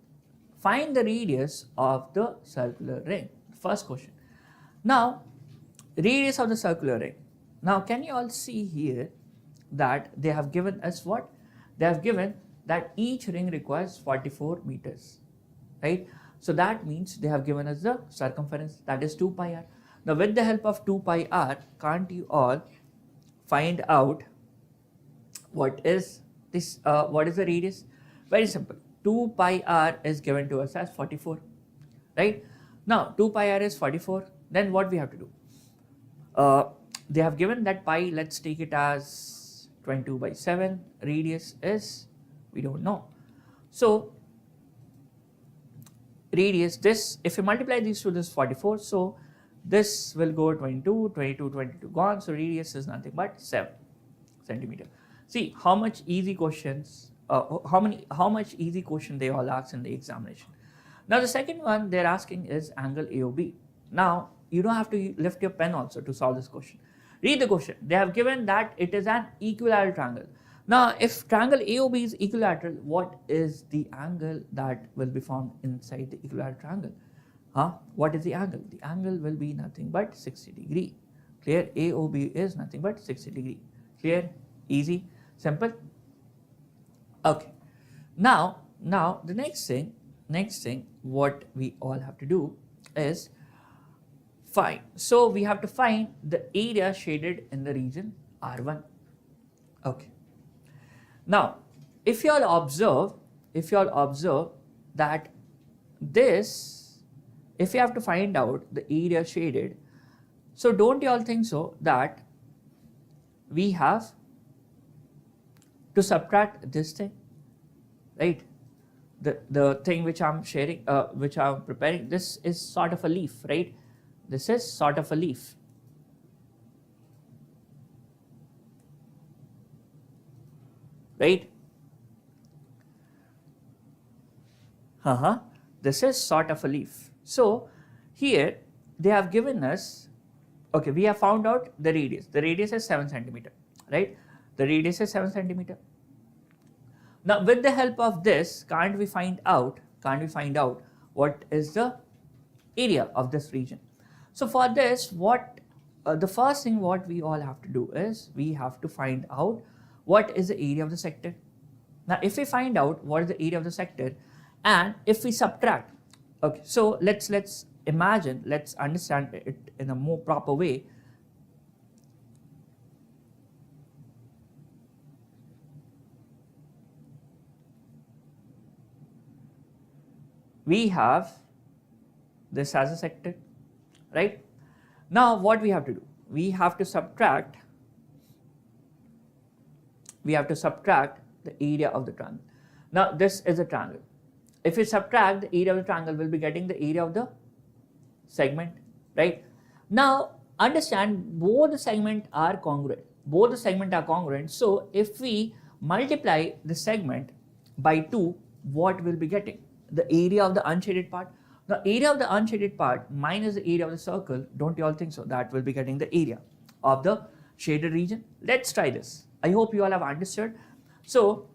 Find the radius of the circular ring. First question. Now, radius of the circular ring. Now, can you all see here that they have given us what? They have given that each ring requires 44 meters, right? So that means they have given us the circumference, that is 2 pi r. Now, with the help of 2 pi r, can't you all find out what is this? What is the radius? Very simple. 2 pi r is given to us as 44, right? Now, 2 pi r is 44. Then what we have to do? They have given that pi. Let's take it as 22 by 7. Radius is, we don't know. So radius, this, if you multiply these two, this is 44. So this will go 22, 22, 22 gone. So radius is nothing but 7 centimeter. See how much easy questions, how much easy question they all ask in the examination. Now the second one they're asking is angle AOB. Now you don't have to lift your pen also to solve this question. Read the question. They have given that it is an equilateral triangle. Now if triangle AOB is equilateral, what is the angle that will be formed inside the equilateral triangle? What is the angle? The angle will be nothing but 60 degree. Clear? AOB is nothing but 60 degree. Clear? Easy? Simple? Okay. Now the next thing what we all have to do is find. So we have to find the area shaded in the region R1. Okay. Now, if you all observe that this, if you have to find out the area shaded, so don't you all think so that we have to subtract this thing, right? The thing which I'm sharing, which I'm preparing, this is sort of a leaf, right? This is sort of a leaf. Right? This is sort of a leaf. So here they have given us, okay, we have found out the radius. The radius is 7 centimeter, right? The radius is 7 centimeter. Now with the help of this, can't we find out what is the area of this region? So for this, the first thing what we all have to do is we have to find out what is the area of the sector. Now if we find out what is the area of the sector, and if we subtract, okay, so let's imagine, let's understand it in a more proper way. We have this as a sector, right? Now what we have to do? We have to subtract the area of the triangle. Now this is a triangle. If we subtract the area of the triangle, we'll be getting the area of the segment, right? Now understand, both the segments are congruent. So if we multiply the segment by 2, what we'll be getting? The area of the unshaded part. The area of the unshaded part minus the area of the circle, don't you all think so? That will be getting the area of the shaded region. Let's try this. I hope you all have understood. So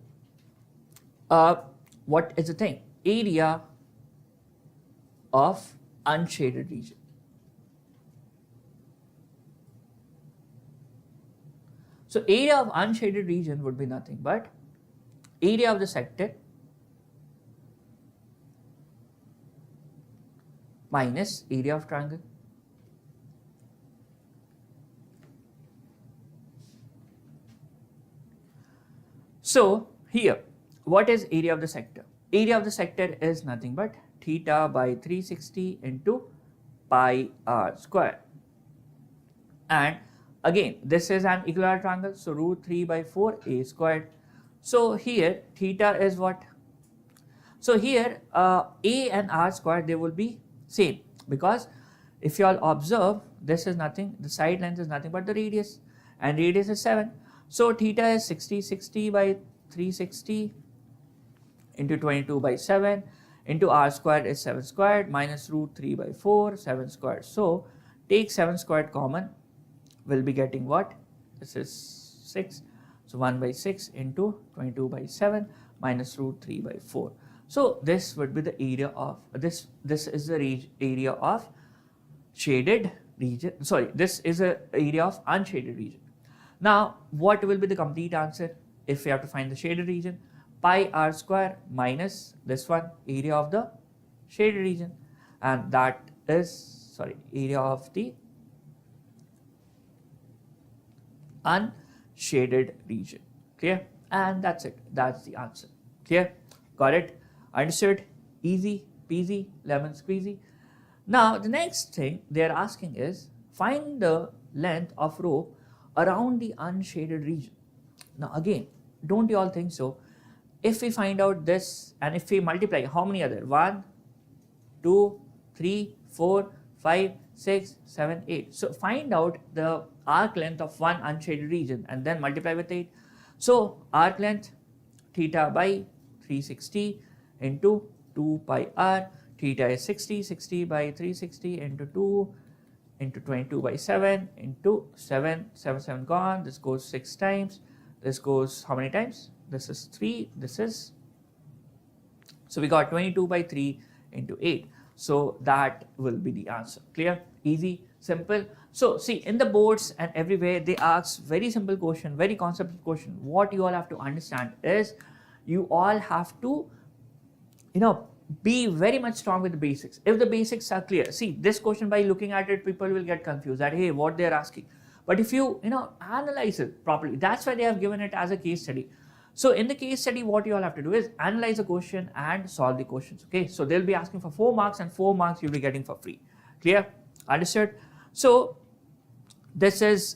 what is the thing? Area of unshaded region. So area of unshaded region would be nothing but area of the sector minus area of triangle. So here, what is area of the sector? Area of the sector is nothing but theta by 360 into pi r square. And again, this is an equilateral triangle, so root 3 by 4 a squared. So here theta is what? So here a and r squared, they will be same, because if you all observe, this is nothing, the side length is nothing but the radius, and radius is 7. So theta is 60 by 360 into 22 by 7 into r squared is 7 squared minus root 3 by 4, 7 squared. So take 7 squared common, we'll be getting what? This is 6. So 1 by 6 into 22 by 7 minus root 3 by 4. So this would be the area of this is the area of shaded region. Sorry, this is the area of unshaded region. Now what will be the complete answer if we have to find the shaded region? Pi r square minus this one, area of the shaded region, and that is area of the unshaded region. Clear? And that's it. That's the answer. Clear? Got it? Understood? Easy peasy, lemon squeezy. Now the next thing they are asking is find the length of rope around the unshaded region. Now again, don't you all think so? If we find out this and if we multiply, how many are there? 1, 2, 3, 4, 5, 6, 7, 8. So find out the arc length of one unshaded region and then multiply with 8. So arc length theta by 360 into 2 pi r, theta is 60 by 360 into 2 into 22 by 7 into 7 gone, this goes 6 times, this goes how many times? This is 3, this is, so we got 22 by 3 into 8. So that will be the answer. Clear? Easy, simple. So see, in the boards and everywhere they ask very simple question, very conceptual question. What you all have to understand is you all have to, be very much strong with the basics. If the basics are clear, see this question, by looking at it, people will get confused that, hey, what they're asking. But if you, analyze it properly, that's why they have given it as a case study. So in the case study, what you all have to do is analyze the question and solve the questions. Okay, so they'll be asking for 4 marks and 4 marks you'll be getting for free. Clear? Understood? So this is,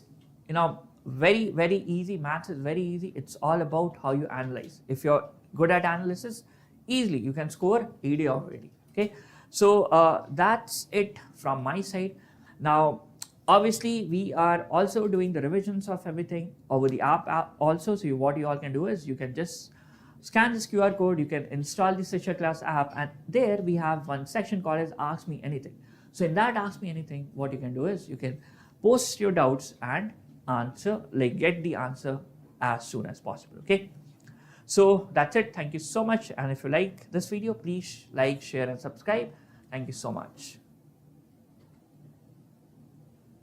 very, very easy. Maths is very easy. It's all about how you analyze. If you're good at analysis, easily you can score 80 or 80. Okay, so that's it from my side. Now, obviously, we are also doing the revisions of everything over the app also. So what you all can do is you can just scan this QR code, you can install the SISYA Class app, and there we have one section called as Ask Me Anything. So in that Ask Me Anything, what you can do is you can post your doubts and answer, get the answer as soon as possible. Okay. So that's it. Thank you so much. And if you like this video, please like, share, and subscribe. Thank you so much.